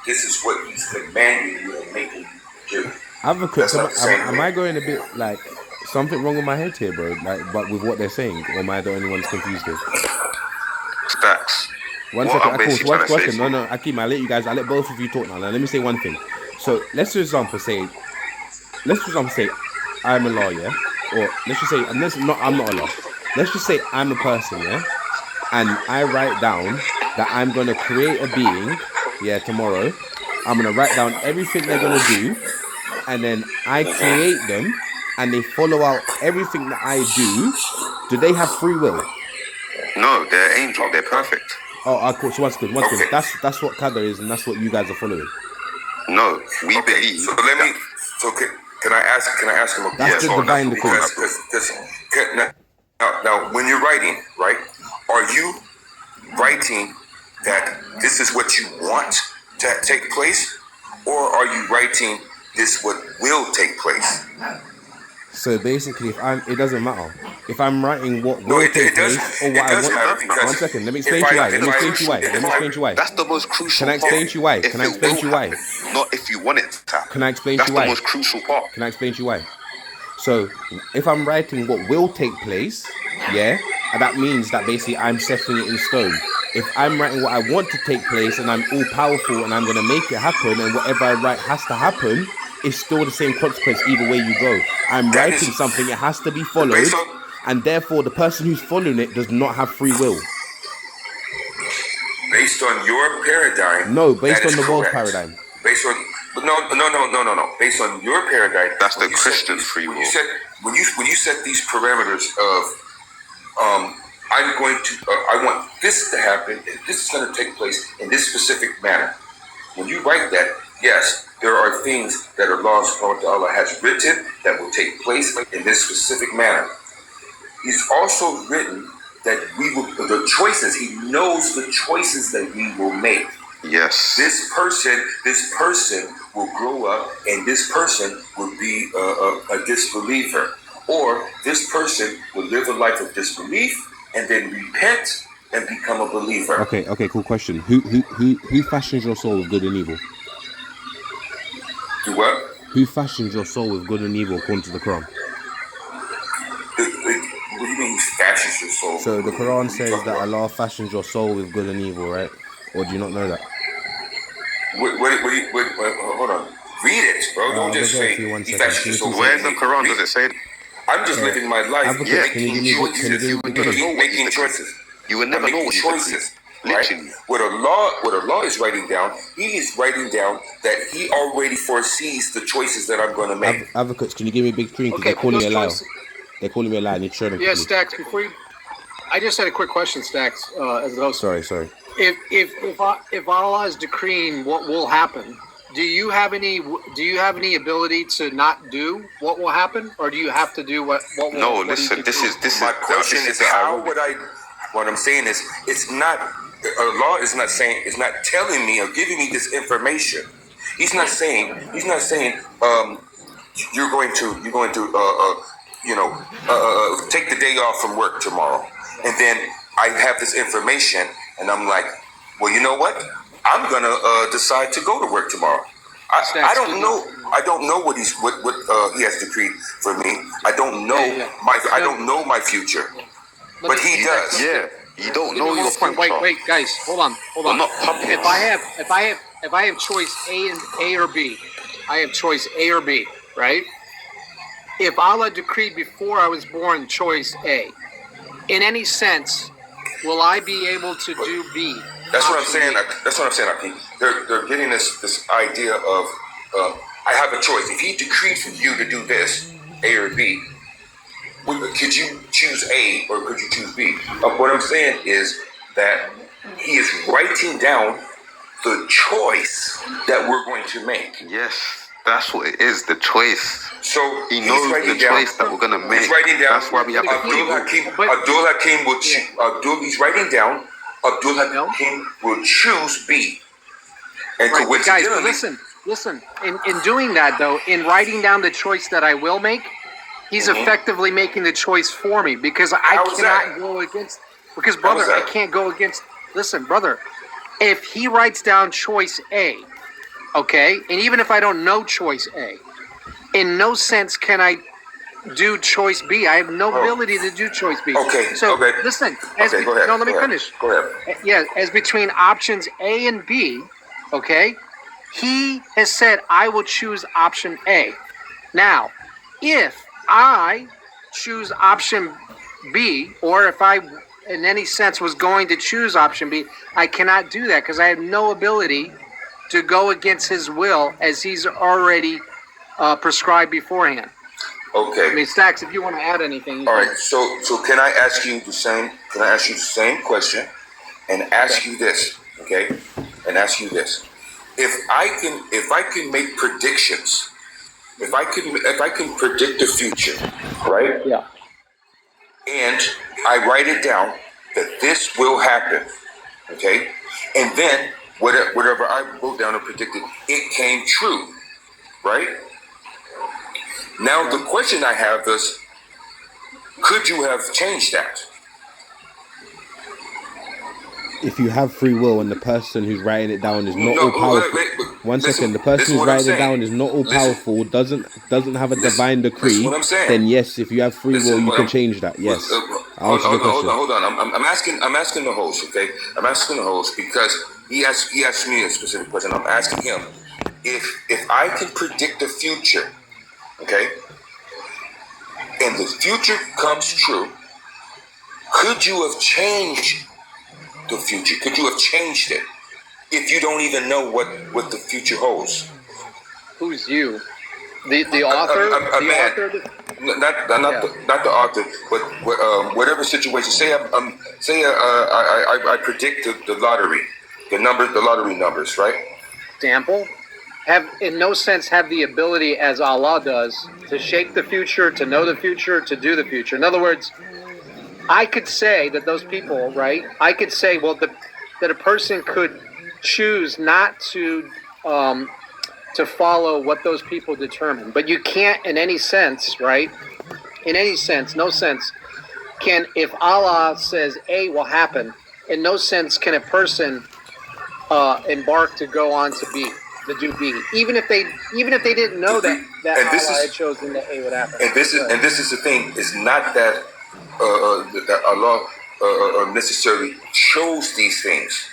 this is what he's commanding you and making you do. Advocate, am I going a bit like something wrong with my head here, bro? Like, but with what they're saying, or am I the only one confused here? Facts. One second. No, Akeem, I'll let both of you talk now. Let me say one thing. So let's for example say I'm a lawyer, or let's just say I'm not a lawyer. Let's just say I'm a person, yeah, and I write down that I'm gonna create a being, tomorrow. I'm gonna write down everything they're gonna do, and then I create them, and they follow out everything that I do. Do they have free will? No, they're angel. They're perfect. Oh, cool. So what's good. That's what Qadr is, and that's what you guys are following. No, we believe. So let me. So can I ask him a question? That's the divine decree. Now, when you're writing, right? Are you writing that this is what you want to take place, or are you writing this what will take place? So basically, it doesn't matter if I'm writing what will take place or what I want. 1 second, let me explain to you why. That's the most crucial. Can I explain to you why? Not if you want it to happen. Can I explain to you why? That's the most crucial part. Can I explain to you why? So if I'm writing what will take place, and that means that basically I'm setting it in stone. If I'm writing what I want to take place and I'm all powerful and I'm going to make it happen and whatever I write has to happen, it's still the same consequence either way you go. I'm writing something, it has to be followed, and therefore the person who's following it does not have free will. Based on your paradigm. No, based on the world paradigm. Based on no. Based on your paradigm. That's the Christian free will. When you set these parameters of I'm going to I want this to happen and this is going to take place in this specific manner. When you write that, yes, there are things that Allah subhanahu wa ta'ala has written that will take place in this specific manner. He's also written that we will, the choices, he knows the choices that we will make. Yes. This person will grow up and this person will be a disbeliever. Or this person will live a life of disbelief and then repent and become a believer. Okay, cool question. Who fashions your soul with good and evil? Do what? Who fashions your soul with good and evil according to the Quran? What do you mean fashions your soul? So the Quran says that Allah fashions your soul with good and evil, right? Or do you not know that? Wait, hold on. Read it, bro. Don't just say he fashions your soul. Where in the Quran does it say it? I'm just living my life. Making choices. You will never know choices. Right? What Allah is writing down, he is writing down that he already foresees the choices that I'm going to make. Advocates, can you give me a big screen? Because they're calling me a liar. They're calling me a liar. I need to show them. Yeah, Stacks, before you... I just had a quick question, Stacks, as the host. Sorry. If Allah is decreeing what will happen, do you have any ability to not do what will happen, or do you have to do what will? No, listen. This is my question. Is how would I? What I'm saying is, it's not. Allah is not saying. It's not telling me or giving me this information. He's not saying. You're going to. Take the day off from work tomorrow, and then I have this information, and I'm like, well, you know what? I'm gonna decide to go to work tomorrow. I don't know. I don't know what he has decreed for me. I don't know I don't know my future, but he does. Yeah, you don't know your future. Wait, guys, hold on. If I have choice A or B, I have choice A or B, right? If Allah decreed before I was born choice A, in any sense, will I be able to do B? That's what I'm saying. Akeem. They're getting this idea of I have a choice. If he decreed for you to do this, A or B, could you choose A or could you choose B? What I'm saying is that he is writing down the choice that we're going to make. Yes, that's what it is. The choice. So he knows the choice that we're gonna make. He's writing down. That's why we have Abdul Hakim will choose. He's writing down. Abdul Hakim will choose B. And guys, listen. In doing that, though, in writing down the choice that I will make, he's effectively making the choice for me because I cannot go against. Because brother, I can't go against. Listen, brother, if he writes down choice A, okay, and even if I don't know choice A, in no sense can I do choice B. I have no ability to do choice B. Okay. So listen. Go ahead. No, let me finish. Go ahead. Yeah, as between options A and B, okay, he has said I will choose option A. Now, if I choose option B, or if I in any sense was going to choose option B, I cannot do that because I have no ability to go against his will as he's already prescribed beforehand. Okay. I mean, Stacks, if you want to add anything. All right. So can I ask you the same? Can I ask you the same question, and ask you this? Okay. And ask you this: if I can make predictions, if I can predict the future, right? Yeah. And I write it down that this will happen. Okay. And then whatever I wrote down and predicted, it came true, right? Now, the question I have is, could you have changed that? If you have free will and the person who's writing it down is not all powerful. The person who's writing it down is not all powerful, doesn't have a divine decree, then yes, if you have free will, you can change that. Yes. Hold on. I'm asking the host, okay? I'm asking the host because he asked me a specific question. I'm asking him, if I can predict the future, okay, and the future comes true, could you have changed the future? Could you have changed it if you don't even know what the future holds? Who's you? The author? A man. Author? Not the author, but whatever situation. Say I predict the lottery, the lottery numbers, right? Example, have in no sense have the ability as Allah does to shape the future, to know the future, to do the future. In other words, I could say that those people, right? I could say, well, that a person could choose not to follow what those people determine, but you can't, in any sense, right? In any sense, no sense, can if Allah says A will happen, in no sense can a person embark to go on to B, to do B, even if they didn't know that Allah had chosen that A would happen. And this is the thing. It's not that that Allah necessarily chose these things.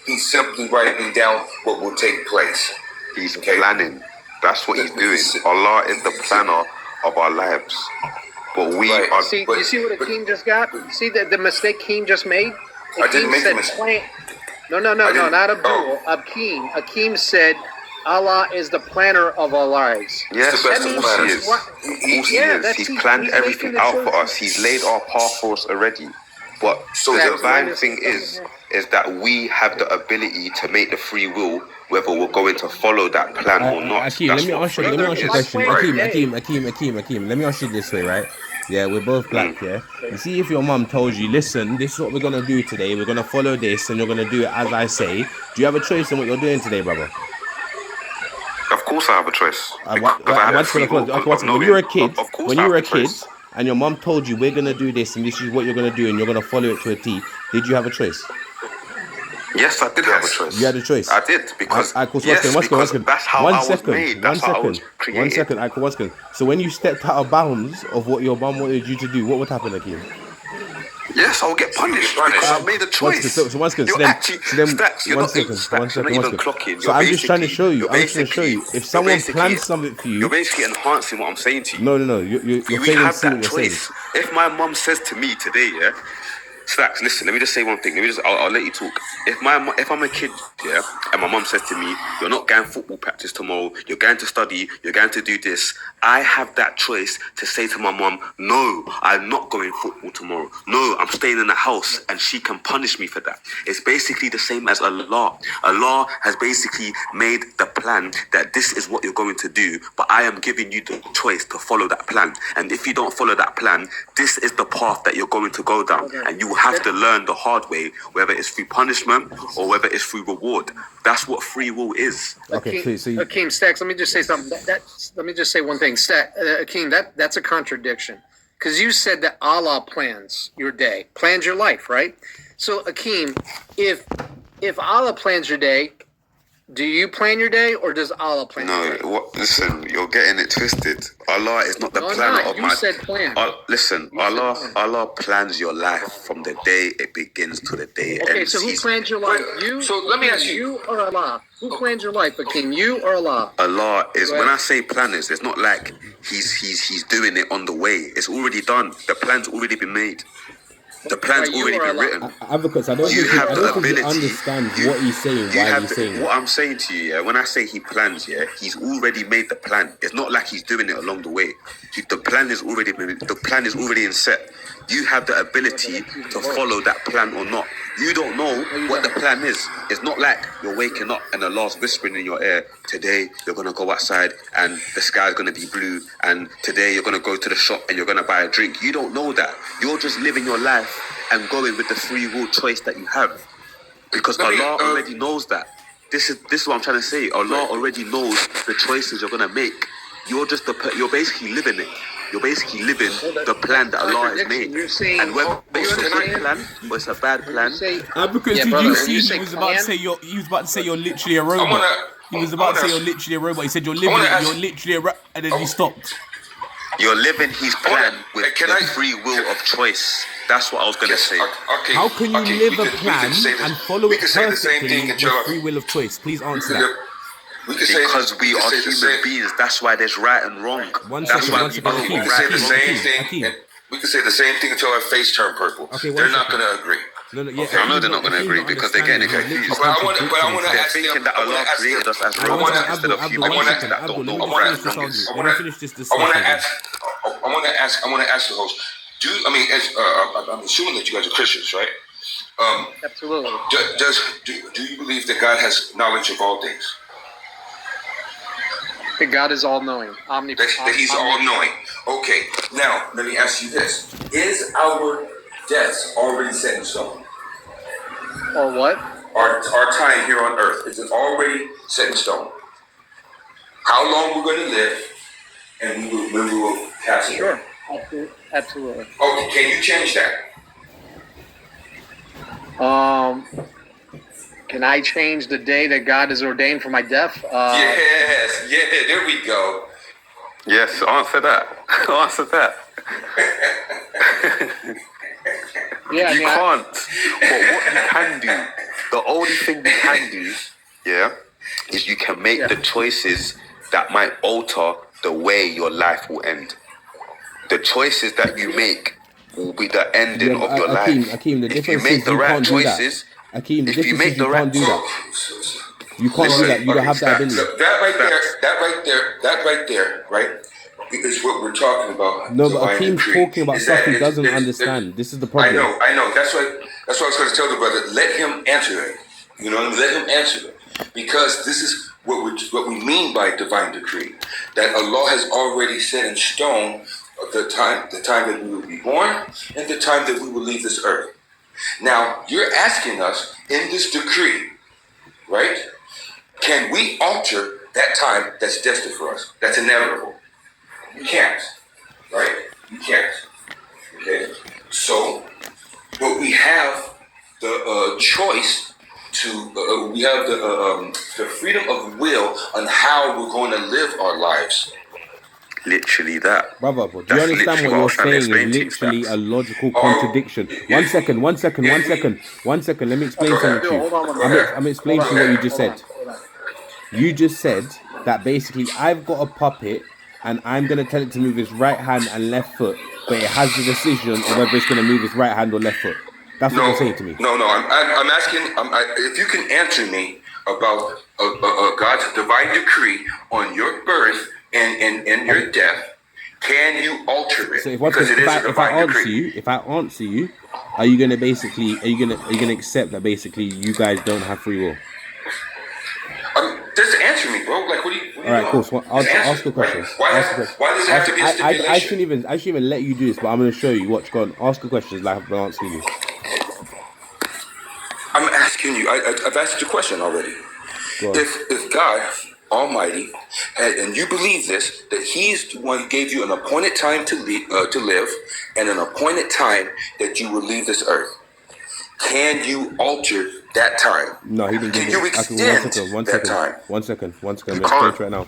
He's simply writing down what will take place. He's planning. That's what he's doing. Allah is the planner of our lives. But we are. You see what Akeem just got? See the mistake Akeem just made? I didn't make a mistake. No, not Abdul. Akeem said Allah is the planner of our lives. Yes, that's the planners. He's planned everything out for us. He's laid our path for us already. But so the divine thing is that we have the ability to make the free will, whether we're going to follow that plan or not. Akeem, let me ask you a question. Akeem, let me ask you this way, right? Yeah, we're both black, yeah? You see, if your mum tells you, listen, this is what we're going to do today, we're going to follow this, and you're going to do it as I say, do you have a choice in what you're doing today, brother? Of course I have a choice. When you were a kid, and your mum told you, we're going to do this, and this is what you're going to do, and you're going to follow it to a T, did you have a choice? Yes, I did have a choice. You had a choice? I did, because that's how I was made. That's how I was created. 1 second. So when you stepped out of bounds of what your mum wanted you to do, what would happen, Akeem? Yes, I'll get punished because I made a choice. So I'm just trying to show you. If someone plans something for you, you're basically enhancing what I'm saying to you. No. You're failing have to see that what you're choice. saying. If my mum says to me today, yeah, Stacks, listen, let me just say one thing. I'll let you talk. If I'm a kid, yeah, and my mum says to me, you're not going football practice tomorrow, you're going to study, you're going to do this, I have that choice to say to my mum, no, I'm not going football tomorrow. No, I'm staying in the house, and she can punish me for that. It's basically the same as Allah. Allah has basically made the plan that this is what you're going to do, but I am giving you the choice to follow that plan. And if you don't follow that plan, this is the path that you're going to go down, and you will have to learn the hard way, whether it's through punishment or whether it's through reward. That's what free will is. Okay, so Akeem, Stacks, let me just say something. Let me just say one thing. Akeem, that's a contradiction. Because you said that Allah plans your day, plans your life, right? So, Akeem, if Allah plans your day, do you plan your day, or does Allah plan your day? Listen, you're getting it twisted. Allah is not the planner of my... You said plan. Allah plans your life from the day it begins to the day it ends. Okay, so who plans your life? You? So let me ask you. You or Allah? Who plans your life, Akeem? You or Allah? Allah is... When I say planners, it's not like he's doing it on the way. It's already done. The plan's already been made. The plan's already been written. Advocates, I don't think you understand what he's saying, why he's saying it. What I'm saying to you, yeah, when I say he plans, yeah, he's already made the plan. It's not like he's doing it along the way. The plan is already in set. You have the ability to follow that plan or not. You don't know what the plan is. It's not like you're waking up and Allah's whispering in your ear, today you're going to go outside and the sky's going to be blue, and today you're going to go to the shop and you're going to buy a drink. You don't know that. You're just living your life and going with the free will choice that you have. Because Allah already knows that. This is what I'm trying to say. Allah already knows the choices you're going to make. You're basically living it. You're basically living the plan that Allah has made. And whether it's a good plan or it's a bad plan. Because did you see he was about to say you're literally a robot. He was about to say you're literally a robot. He said you're literally a robot, and then he stopped. You're living his plan with the free will of choice. That's what I was going to say. Okay, how can you live a plan and follow it perfectly with free will of choice? Please answer that. Because we are human beings. That's why there's right and wrong. That's why we both We can say the same thing. We can say the same thing until our face turn purple. They're not going to agree. No, yeah, I know they're not going to agree because they're getting it confused. But I want to ask them. Thinking that Allah created us as robots instead of humans that don't know what right and wrong is. I want to ask the host. I'm assuming that you guys are Christians, right? Absolutely. Do you believe that God has knowledge of all things? That God is all-knowing, omnipotent. That He's all-knowing. Okay. Now, let me ask you this: is our deaths already set in stone? Or what? Our time here on Earth, is it already set in stone? How long we're going to live, and when we will pass away? Sure. Absolutely. Okay. Can you change that? Can I change the day that God has ordained for my death? Yes. Yeah. There we go. Yes, answer that. Answer that. Yeah, you can't. But what you can do, the only thing you can do, is you can make the choices that might alter the way your life will end. The choices that you make will be the ending of your life. Akeem, the if you difference make is the you right can't do that. choices, Akeem, the if you difference make is the you right can't do that. You can't do that. You don't have that ability. That right there, right, is what we're talking about. No, but Akeem's talking about stuff he doesn't understand. This is the problem. I know. That's why I was going to tell the brother. Let him answer it. You know, let him answer it, because this is what we mean by divine decree. That Allah has already set in stone the time that we will be born and the time that we will leave this earth. Now, you're asking us in this decree, right? Can we alter that time that's destined for us? That's inevitable. You can't, right? You can't. Okay. So, but we have the choice to. We have the freedom of will on how we're going to live our lives. Literally that. Brother, do you understand what you're saying is literally a logical contradiction? One second. Let me explain something to you. I'm explaining to you what you just said. You just said that basically I've got a puppet and I'm going to tell it to move its right hand and left foot, but it has the decision of whether it's going to move its right hand or left foot. That's what you're saying to me. No. I'm asking if you can answer me about God's divine decree on your birth and your death. Can you alter it? So if I answer you, are you gonna accept that basically you guys don't have free will? Just answer me, bro. Like, what do you? All right, cool. So ask a question. Why does it have to be a stipulation? I shouldn't even let you do this, but I'm gonna show you. Watch, go on. Ask a question like I've been answering you. I'm asking you. I've asked you a question already. If God Almighty and you believe this, that He's the one who gave you an appointed time to live, and an appointed time that you will leave this earth, can you alter that time? No, He didn't. Can you extend that time? One second. Let's finish right now.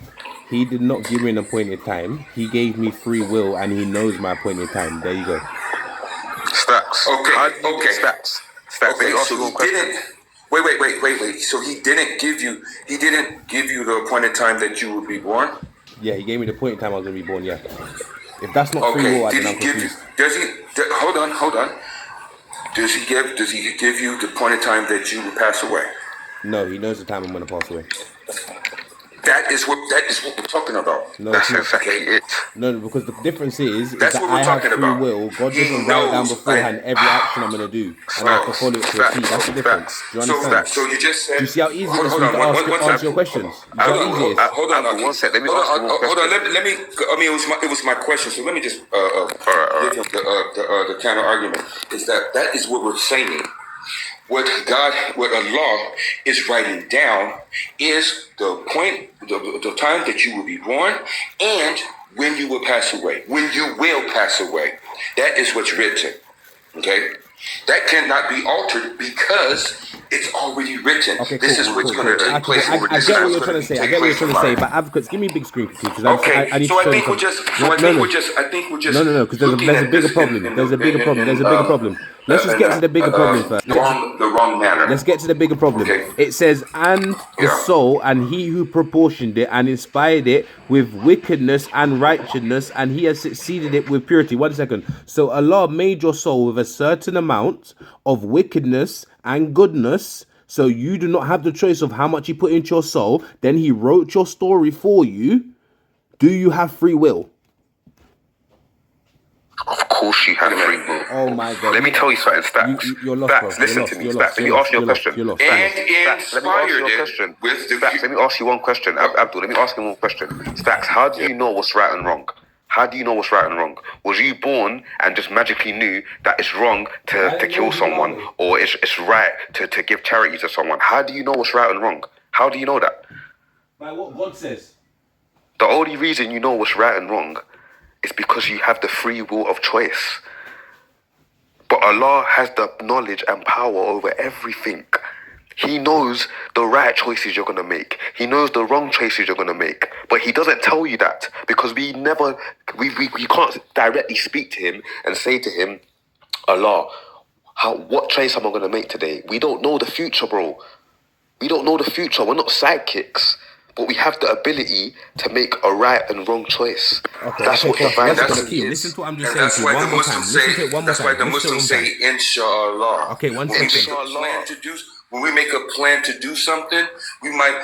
He did not give me an appointed time. He gave me free will, and He knows my appointed time. There you go. Stacks. Okay. Stacks. Okay, so He didn't. Wait. So He didn't give you the appointed time that you would be born? Yeah, He gave me the appointed time I was going to be born, yeah. If that's not free will, then I'm confused. Hold on. Does he give you the appointed time that you will pass away? No, He knows the time I'm going to pass away. That is what we're talking about. No, that's exactly it. No, because the difference is that's that what we're I have talking free about. will. God doesn't write down beforehand every action I'm going to do, and I have to follow it to a T. That's the difference. Do you understand? So you just said. Do you see how easy it is for me to answer your questions? Hold on. One sec. Let me ask you one question. Hold on. Let me. I mean, it was my question. So let me just give him the counter argument. Is that is what we're saying. What Allah is writing down is the point, the time that you will be born, and when you will pass away. When you will pass away, that is what's written. Okay, that cannot be altered because it's already written. Okay, this is what's going to take place. I get what you're trying to say. But advocates, give me big screen, because I need to show you something. I think we're just. No, because there's a bigger problem. There's a bigger problem. Let's just get to the bigger problem first. the wrong manner. Let's get to the bigger problem. Okay. It says, and the soul, and he who proportioned it and inspired it with wickedness and righteousness, and he has succeeded it with purity. 1 second. So Allah made your soul with a certain amount of wickedness and goodness. So you do not have the choice of how much he put into your soul. Then he wrote your story for you. Do you have free will? Of course you have free will. Oh my God. Let me tell you something, Stacks. You're lost, Stacks, bro. listen to me, Stacks. Let me ask you a question. You're lost. Stacks, let me ask you a question. Stacks, let me ask you one question. Abdul, let me ask you one question. Stacks, how do you know what's right and wrong? How do you know what's right and wrong? Was you born and just magically knew that it's wrong to kill someone, or it's right to give charity to someone? How do you know what's right and wrong? How do you know that? By what God says. The only reason you know what's right and wrong is because you have the free will of choice. But Allah has the knowledge and power over everything. He knows the right choices you're going to make. He knows the wrong choices you're going to make. But he doesn't tell you that because we can't directly speak to him and say to him, Allah, what choice am I going to make today? We don't know the future, bro. We don't know the future. We're not sidekicks. But we have the ability to make a right and wrong choice. Okay, that's what divine is. Listen to what I'm just saying to you one more time. Listen to it one more time. That's why the Muslims say, Inshallah. Okay, one second. When we make a plan to do something, we might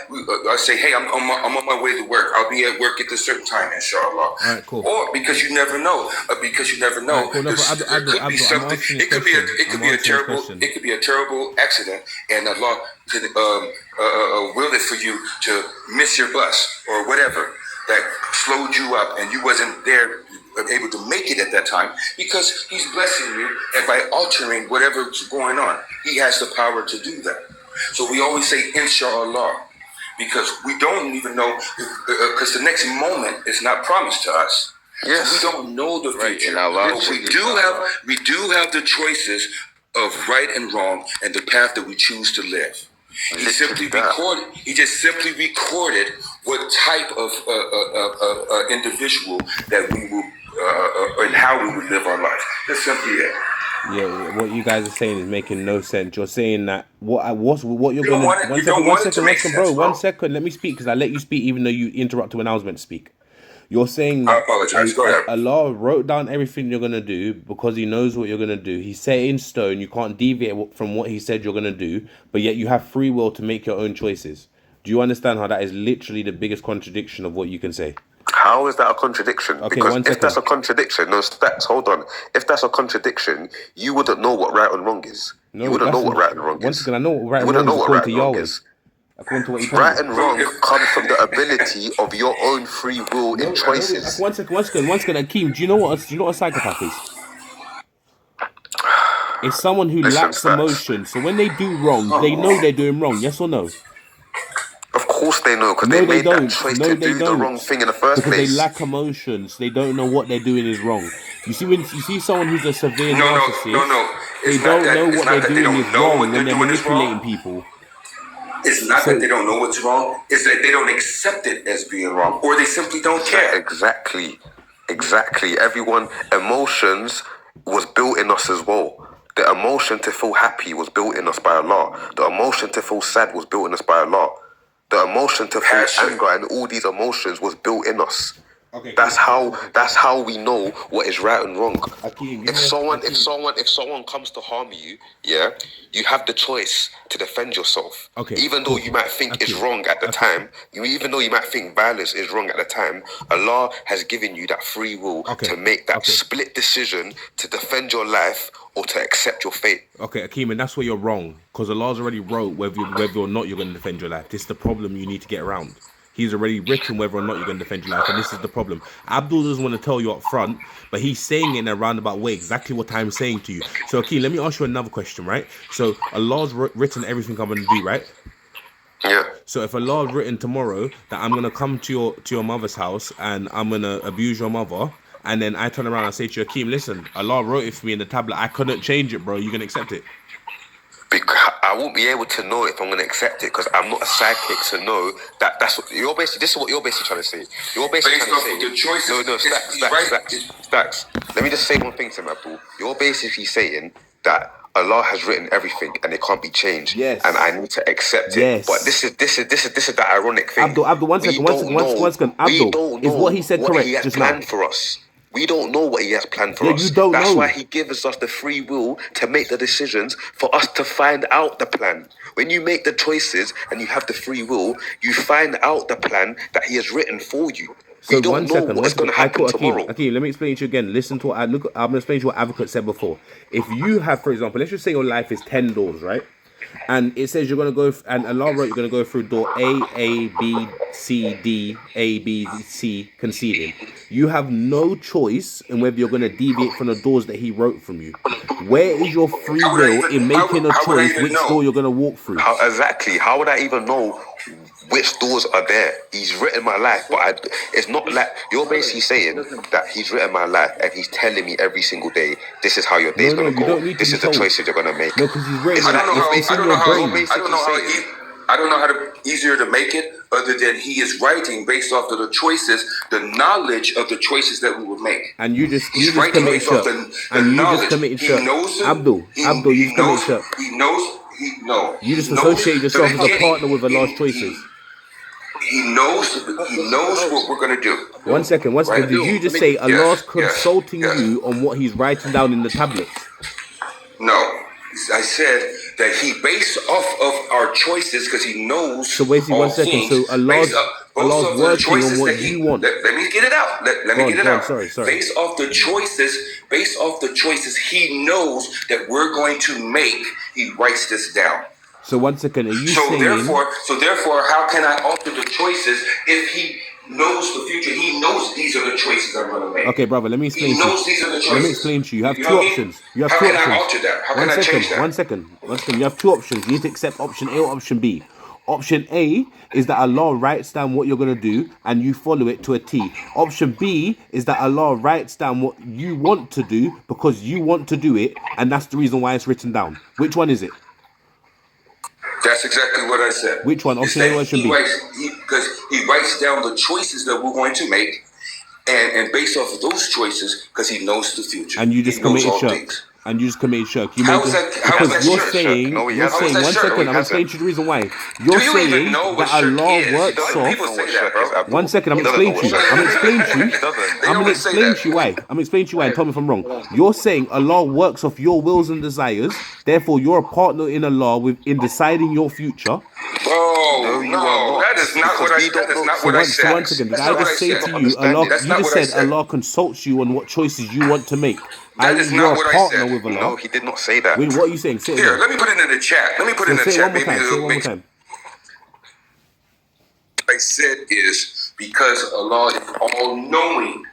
say, hey, I'm on my way to work. I'll be at work at a certain time, inshallah. All right, cool. Or because you never know. Right, cool. No, it could be something. It could be a terrible accident, and Allah could will it for you to miss your bus or whatever that slowed you up, and you wasn't there able to make it at that time, because he's blessing you, and by altering whatever's going on, he has the power to do that. So we always say inshallah, because we don't even know, because the next moment is not promised to us. Yes. So we don't know the future. Right, but we do have the choices of right and wrong and the path that we choose to live. He just simply recorded what type of individual that we will and how we would live our life. That's simply it. Yeah, what you guys are saying is making no sense. You're saying that what you're going to... One second, let me speak, because I let you speak even though you interrupted when I was meant to speak. You're saying I apologize. Go ahead. Allah wrote down everything you're going to do because he knows what you're going to do. He set it in stone. You can't deviate from what he said you're going to do, but yet you have free will to make your own choices. Do you understand how that is literally the biggest contradiction of what you can say? How is that a contradiction? Okay, because one if second. that's a contradiction, no, Stacks, hold on. If that's a contradiction, you wouldn't know what right and wrong is. No, you wouldn't know what right and wrong is. One second, I know what right You and wrong wouldn't know is what according right to and wrong Yahweh. is. According to what you told Right me. and wrong comes from the ability of your own free will in choices. One second, Akeem, do you know what a psychopath is? It's someone who lacks Stacks. emotion. So when they do wrong, they know they're doing wrong. Yes or no? Of course they know, because No, they they made don't. that choice No, to they do the don't. wrong thing in the first Because place. they lack emotions. They don't know what they're doing is wrong. You see, when you see someone who's a severe narcissist, they don't know what they're doing is wrong when they're manipulating people. It's not that they don't know what's wrong. It's that they don't accept it as being wrong, or they simply don't care. Exactly. Everyone, emotions was built in us as well. The emotion to feel happy was built in us by Allah. The emotion to feel sad was built in us by Allah. The emotion to feel anger and all these emotions was built in us. Okay, that's how we know what is right and wrong. Akeem, If someone comes to harm you, yeah, you have the choice to defend yourself. Okay, even though you might think it's wrong at the time, even though you might think violence is wrong at the time, Allah has given you that free will to make that split decision to defend your life or to accept your fate. Okay, Akeem, and that's where you're wrong, because Allah's already wrote whether or not you're going to defend your life. This is the problem you need to get around. He's already written whether or not you're going to defend your life, and this is the problem. Abdul doesn't want to tell you up front, but he's saying it in a roundabout way exactly what I'm saying to you. So, Akeem, let me ask you another question, right? So, Allah's written everything I'm going to do, right? Yeah. So, if Allah had written tomorrow that I'm going to come to your mother's house and I'm going to abuse your mother, and then I turn around and say to you, Akeem, listen, Allah wrote it for me in the tablet. I couldn't change it, bro. You can accept it? Because I won't be able to know if I'm going to accept it, because I'm not a psychic to know that that's what you're basically. This is what you're basically trying to say. You're basically trying to say the choices. no, Stacks. Let me just say one thing to him, Abdul. You're basically saying that Allah has written everything and it can't be changed. Yes. And I need to accept it. Yes. But this is the ironic thing. Abdul, one second. Abdul, is what he said correct he has just planned now? for us. We don't know what he has planned for us. You don't That's know. why he gives us the free will to make the decisions for us to find out the plan. When you make the choices and you have the free will, you find out the plan that he has written for you. So we don't know what's going to happen tomorrow. Akeem, let me explain to you again. Listen to what I'm going to explain to you what Advocate said before. If you have, for example, let's just say your life is 10 doors, right? And it says you're going to go, and Allah wrote you're going to go through door A, B, C, D, A, B, C, conceding. You have no choice in whether you're going to deviate from the doors that he wrote from you. Where is your free will in making a choice which door you're going to walk through? How would I even know which doors are there? He's written my life, but it's not like you're basically saying that he's written my life and he's telling me every single day, this is how your day's going to go. This is the choices you're going to make. No, because he's written I don't know how to easier to make it other than he is writing based off of the choices, the knowledge of the choices that we would make. And you just He's committed based off shirk. And you just committed shirk. Abdul, you committed shirk. You just associated yourself as a partner with Allah's choices. He knows what we're going to do. One second. Right? Did you just say Allah's consulting you on what he's writing down in the tablets? No. I said that he based off of our choices because he knows. So basically, one second. So Allah's working on what you want. Let me get it out. Let me get it out. Sorry. Based off the choices he knows that we're going to make. He writes this down. So one second. Are you saying? Therefore, how can I alter the choices if he knows the future? He knows these are the choices I'm going to make. Okay, brother. Let me explain. He knows these are the choices. Let me explain to you. You have two options. You have How two can options. I alter that? How can I change that? One second. You have two options. You need to accept option A or option B. Option A is that Allah writes down what you're going to do and you follow it to a T. Option B is that Allah writes down what you want to do because you want to do it, and that's the reason why it's written down. Which one is it? That's exactly what I said. Which one? Option A or option B? Because he writes down the choices that we're going to make, and based off of those choices, because he knows the future. And you just committed shirk. Because you're saying, one second, I'm explaining to you the reason why. You're saying that Allah works off. One second, I'm explaining to you. I'm going to explain to you why. And tell me if I'm wrong. You're saying Allah works off your wills and desires. Therefore, you're a partner in Allah in deciding your future. No, that is not what I said. So once again, did I just say to you, Allah? You just said Allah consults you on what choices you want to make. That is not what I said. With Allah. No, he did not say that. Wait, what are you saying? Say it Here, again. let me put it in the chat. Say it one more time. What I said is because Allah is all-knowing.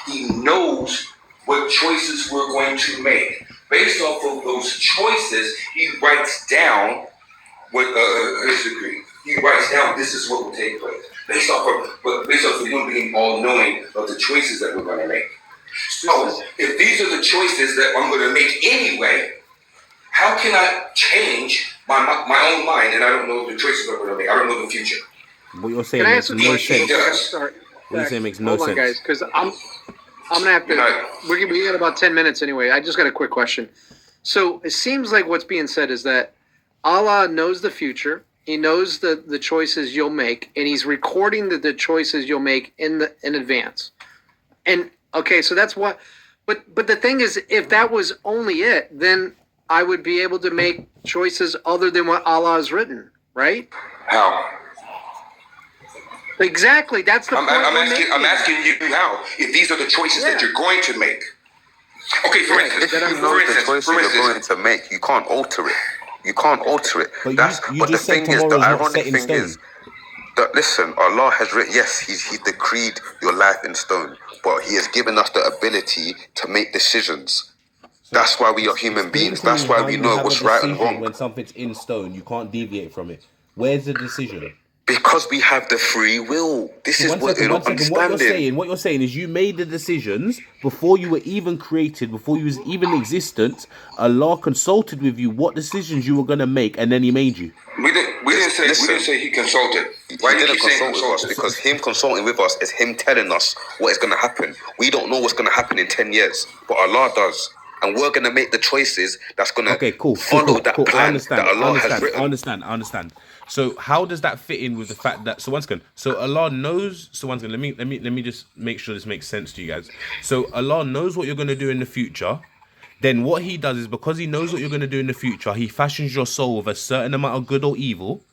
He knows what choices we're going to make. Based off of those choices, he writes down what his degree. He writes down this is what will take place. Based off of him being all-knowing of the choices that we're going to make. So, if these are the choices that I'm going to make anyway, how can I change my own mind and I don't know the choices I'm going to make? I don't know the future. What you're saying makes no sense. Sorry. What you're saying makes no sense. Hold on, guys, because I'm gonna have to. We got about 10 minutes anyway. I just got a quick question. So it seems like what's being said is that Allah knows the future. He knows the choices you'll make, and He's recording the choices you'll make in advance. And okay, so that's what. But the thing is, if that was only it, then I would be able to make choices other than what Allah has written, right? How? Exactly. That's the point. I'm asking you how. If these are the choices that you're going to make. Okay, for instance, if you know the choices you're going to make, you can't alter it. You can't alter it. But the thing is, the ironic thing is that listen, Allah has written. Yes, He's decreed your life in stone, but He has given us the ability to make decisions. That's why we are human beings. That's why we know what's right and wrong. When something's in stone, you can't deviate from it. Where's the decision? Because we have the free will. This is what you're not understanding. What you're saying is you made the decisions before you were even created, before you was even existent. Allah consulted with you what decisions you were going to make, and then He made you. We didn't say He consulted. Why did He consult with us? Because Him consulting with us is Him telling us what is going to happen. We don't know what's going to happen in 10 years, but Allah does. and we're gonna make the choices that's gonna follow that plan that Allah has written. I understand. So how does that fit in with the fact that so Allah knows, let me just make sure this makes sense to you guys. So Allah knows what you're gonna do in the future. Then what he does is, because he knows what you're gonna do in the future, he fashions your soul with a certain amount of good or evil.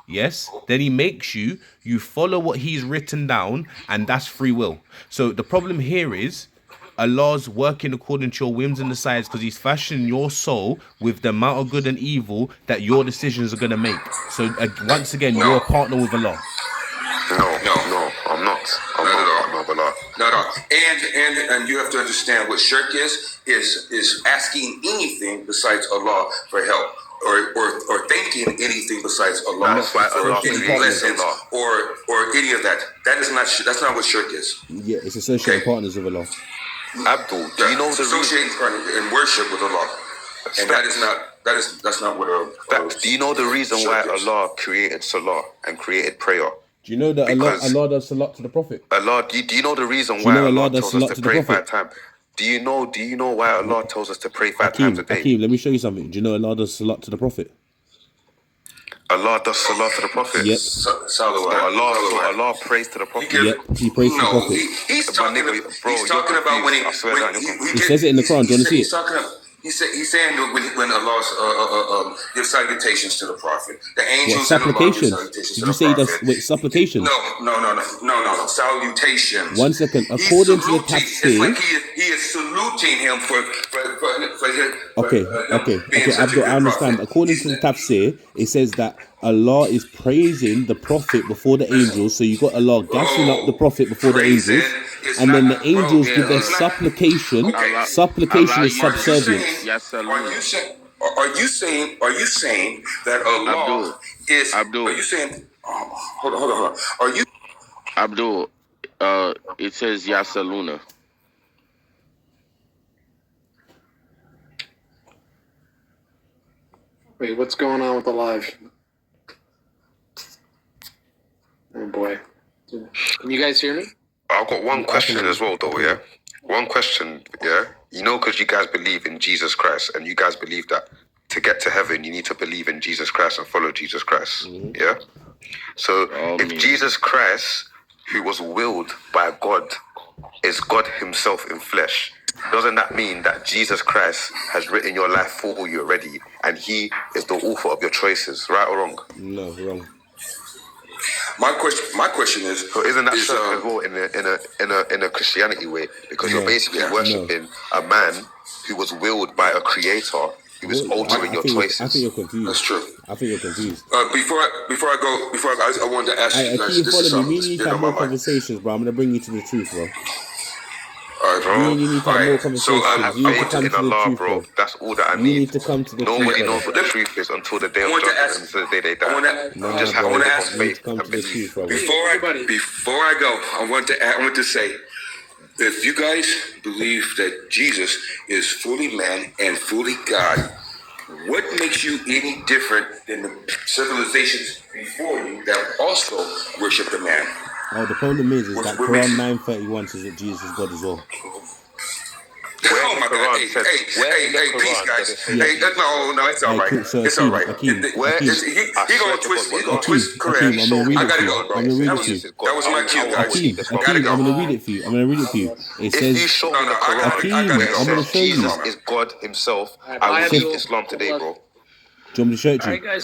Yes, then he makes you follow what he's written down, and that's free will. So the problem here is Allah's working according to your whims and desires, because he's fashioning your soul with the amount of good and evil that your decisions are going to make. So once again, you're a partner with Allah. No, I'm not. I'm not a partner with Allah. No. And you have to understand what shirk is asking anything besides Allah for help. Or thinking anything besides Allah for any blessings or any of that. That's not what shirk is. Yeah, it's associating partners with Allah. Abdul, do you know the associating partners in worship with Allah? And that's not what do you know the reason why Allah created Salah and created prayer? Do you know that Allah does salat to the Prophet? Allah, do you know the reason why Allah tells us to pray 5 times? Do you know why Allah tells us to pray 5 times a day? Akeem, let me show you something. Do you know Allah does salat to the Prophet? Allah does salat to the Prophet. Yep. Allah prays to the Prophet. Yep, he prays to the Prophet. He's talking about when he says it in the Quran. Do you want to see it? He's saying when Allah gives salutations to the Prophet, the angels supplications. Did you say that's supplications? No. Salutations. 1 second. According to the tafsir, it's like he is saluting him for his. Okay. Abdul, I understand. According to the tafsir, it says that Allah is praising the Prophet before the angels. So you got Allah gassing up the Prophet before the angels, and then the angels give their supplication. Okay. Supplication is subservient. Are you saying that Allah is Abdul? Are you saying? Hold on. Are you Abdul? It says Yasaluna. Wait, what's going on with the live? Oh boy. Can you guys hear me? I've got one question as well, though, yeah? One question, yeah? You know, because you guys believe in Jesus Christ, and you guys believe that to get to heaven, you need to believe in Jesus Christ and follow Jesus Christ, yeah? So, if Jesus Christ, who was willed by God, is God himself in flesh, doesn't that mean that Jesus Christ has written your life for you already, and he is the author of your choices, right or wrong? No, wrong. My question is, so isn't that shirk as well in a Christianity way? Because you're basically worshipping a man who was willed by a creator who is altering your choices. I think you're confused. That's true. I think you're confused. Before I go, I wanted to ask you guys. Keep following me. We need to have more conversations, bro. I'm gonna bring you to the truth, bro. All right, bro. You need to have more conversations. So I have faith in Allah, bro. That's all that I need. You need to come to the truth. Nobody knows what the truth is until the day of judgment, until the day they die. I want to ask faith and believe. Before I go, I want to say, if you guys believe that Jesus is fully man and fully God, what makes you any different than the civilizations before you that also worship the man? Oh, the problem is that Quran 9:31 says that Jesus is God as well. Oh my God! Hey, peace, guys. Hey, no, it's all right. It's all right. He gonna twist. Correct. I gotta go, bro. That was my cue, guys. I gotta go. I'm gonna read it for you. It says, if you show me the Quran, I'm gonna show you. Jesus is God himself, I will leave Islam today, bro. Do you want me to show it to you? Alright, guys,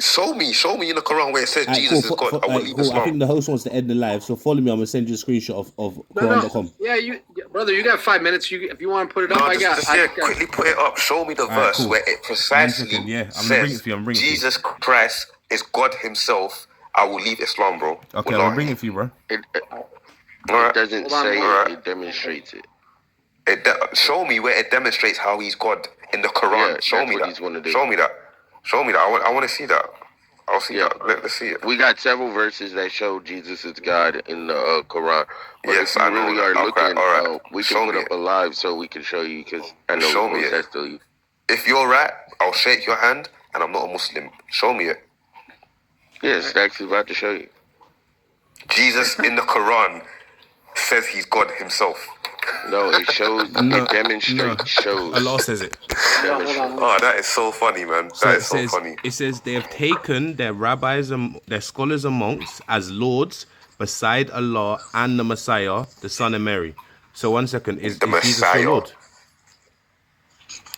show me in the Quran where it says Jesus is God. I will leave Islam. I think the host wants to end the live, so follow me. I'm gonna send you a screenshot of Quran.com. Yeah, brother, you got 5 minutes. If you want to put it up, quickly put it up. Show me the verse where it precisely says Jesus Christ is God himself. I will leave Islam, bro. Okay, I'll bring it for you, bro. It doesn't say it demonstrates it. Show me where it demonstrates how he's God in the Quran. Yeah, show me that. Show me that. I want to see that. I'll see that. Let's see it. We got several verses that show Jesus is God in the Quran. But yes, if you really are looking, we can show put up a live so we can show you, because I know show me it. If you're right, I'll shake your hand, and I'm not a Muslim. Show me it. Yes, Stacks is about to show you. Jesus in the Quran says he's God himself. No, it shows. No, It demonstrates. Shows. Allah says it. Oh, that is so funny, man. That is so funny. It says they have taken their rabbis and their scholars and monks as lords beside Allah and the Messiah, the Son of Mary. So 1 second, is Jesus the Lord?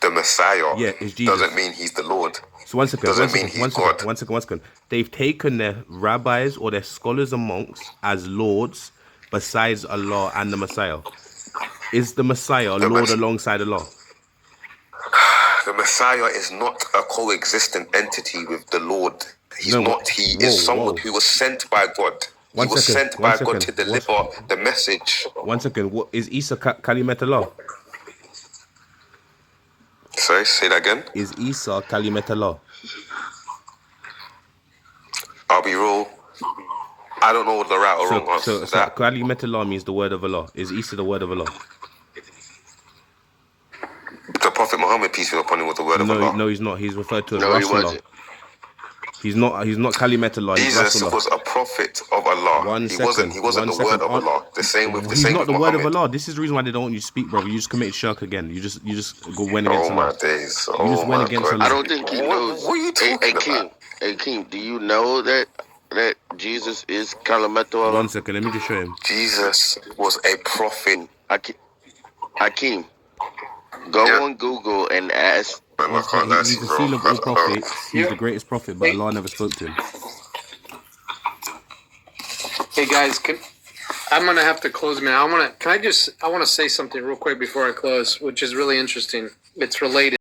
The Messiah. Yeah, is Jesus. Doesn't mean he's the Lord. So 1 second. Doesn't mean he's God. One second. They've taken their rabbis or their scholars and monks as lords besides Allah and the Messiah. Is the Messiah Lord alongside Allah? The Messiah is not a coexistent entity with the Lord. He's not. He is someone who was sent by God. He was sent by God to deliver the message. 1 second. What is Isa Kalimat Allah? Sorry, say that again. Is Isa Kalimat Allah? I'll be real. I don't know the right or wrong answer. So Kalimat Allah means the word of Allah. Is Isa the word of Allah? The Prophet Muhammad, peace be upon him, was the word of Allah. No, he's not. He's referred to as No, he Rasulullah. wasn't. He's not Kalimat Allah. Jesus was a prophet of Allah. He wasn't the word of Allah. The same with He's not the word of Muhammad. Allah. This is the reason why they don't want you to speak, brother. You just committed shirk again. You just went against Oh my Allah. days. You just went against Allah. I don't think he knows. What are you talking about? Hey, King, do you know that Jesus is Kalimatu Allah? 1 second. Let me just show him. Jesus was a prophet. Hakeem, go on Google and ask. Man, I can't lie to He's you, the bro. seal of all prophets. He's the greatest prophet, but Allah never spoke to him. Hey guys, I'm gonna have to close, man. I want to say something real quick before I close, which is really interesting. It's related.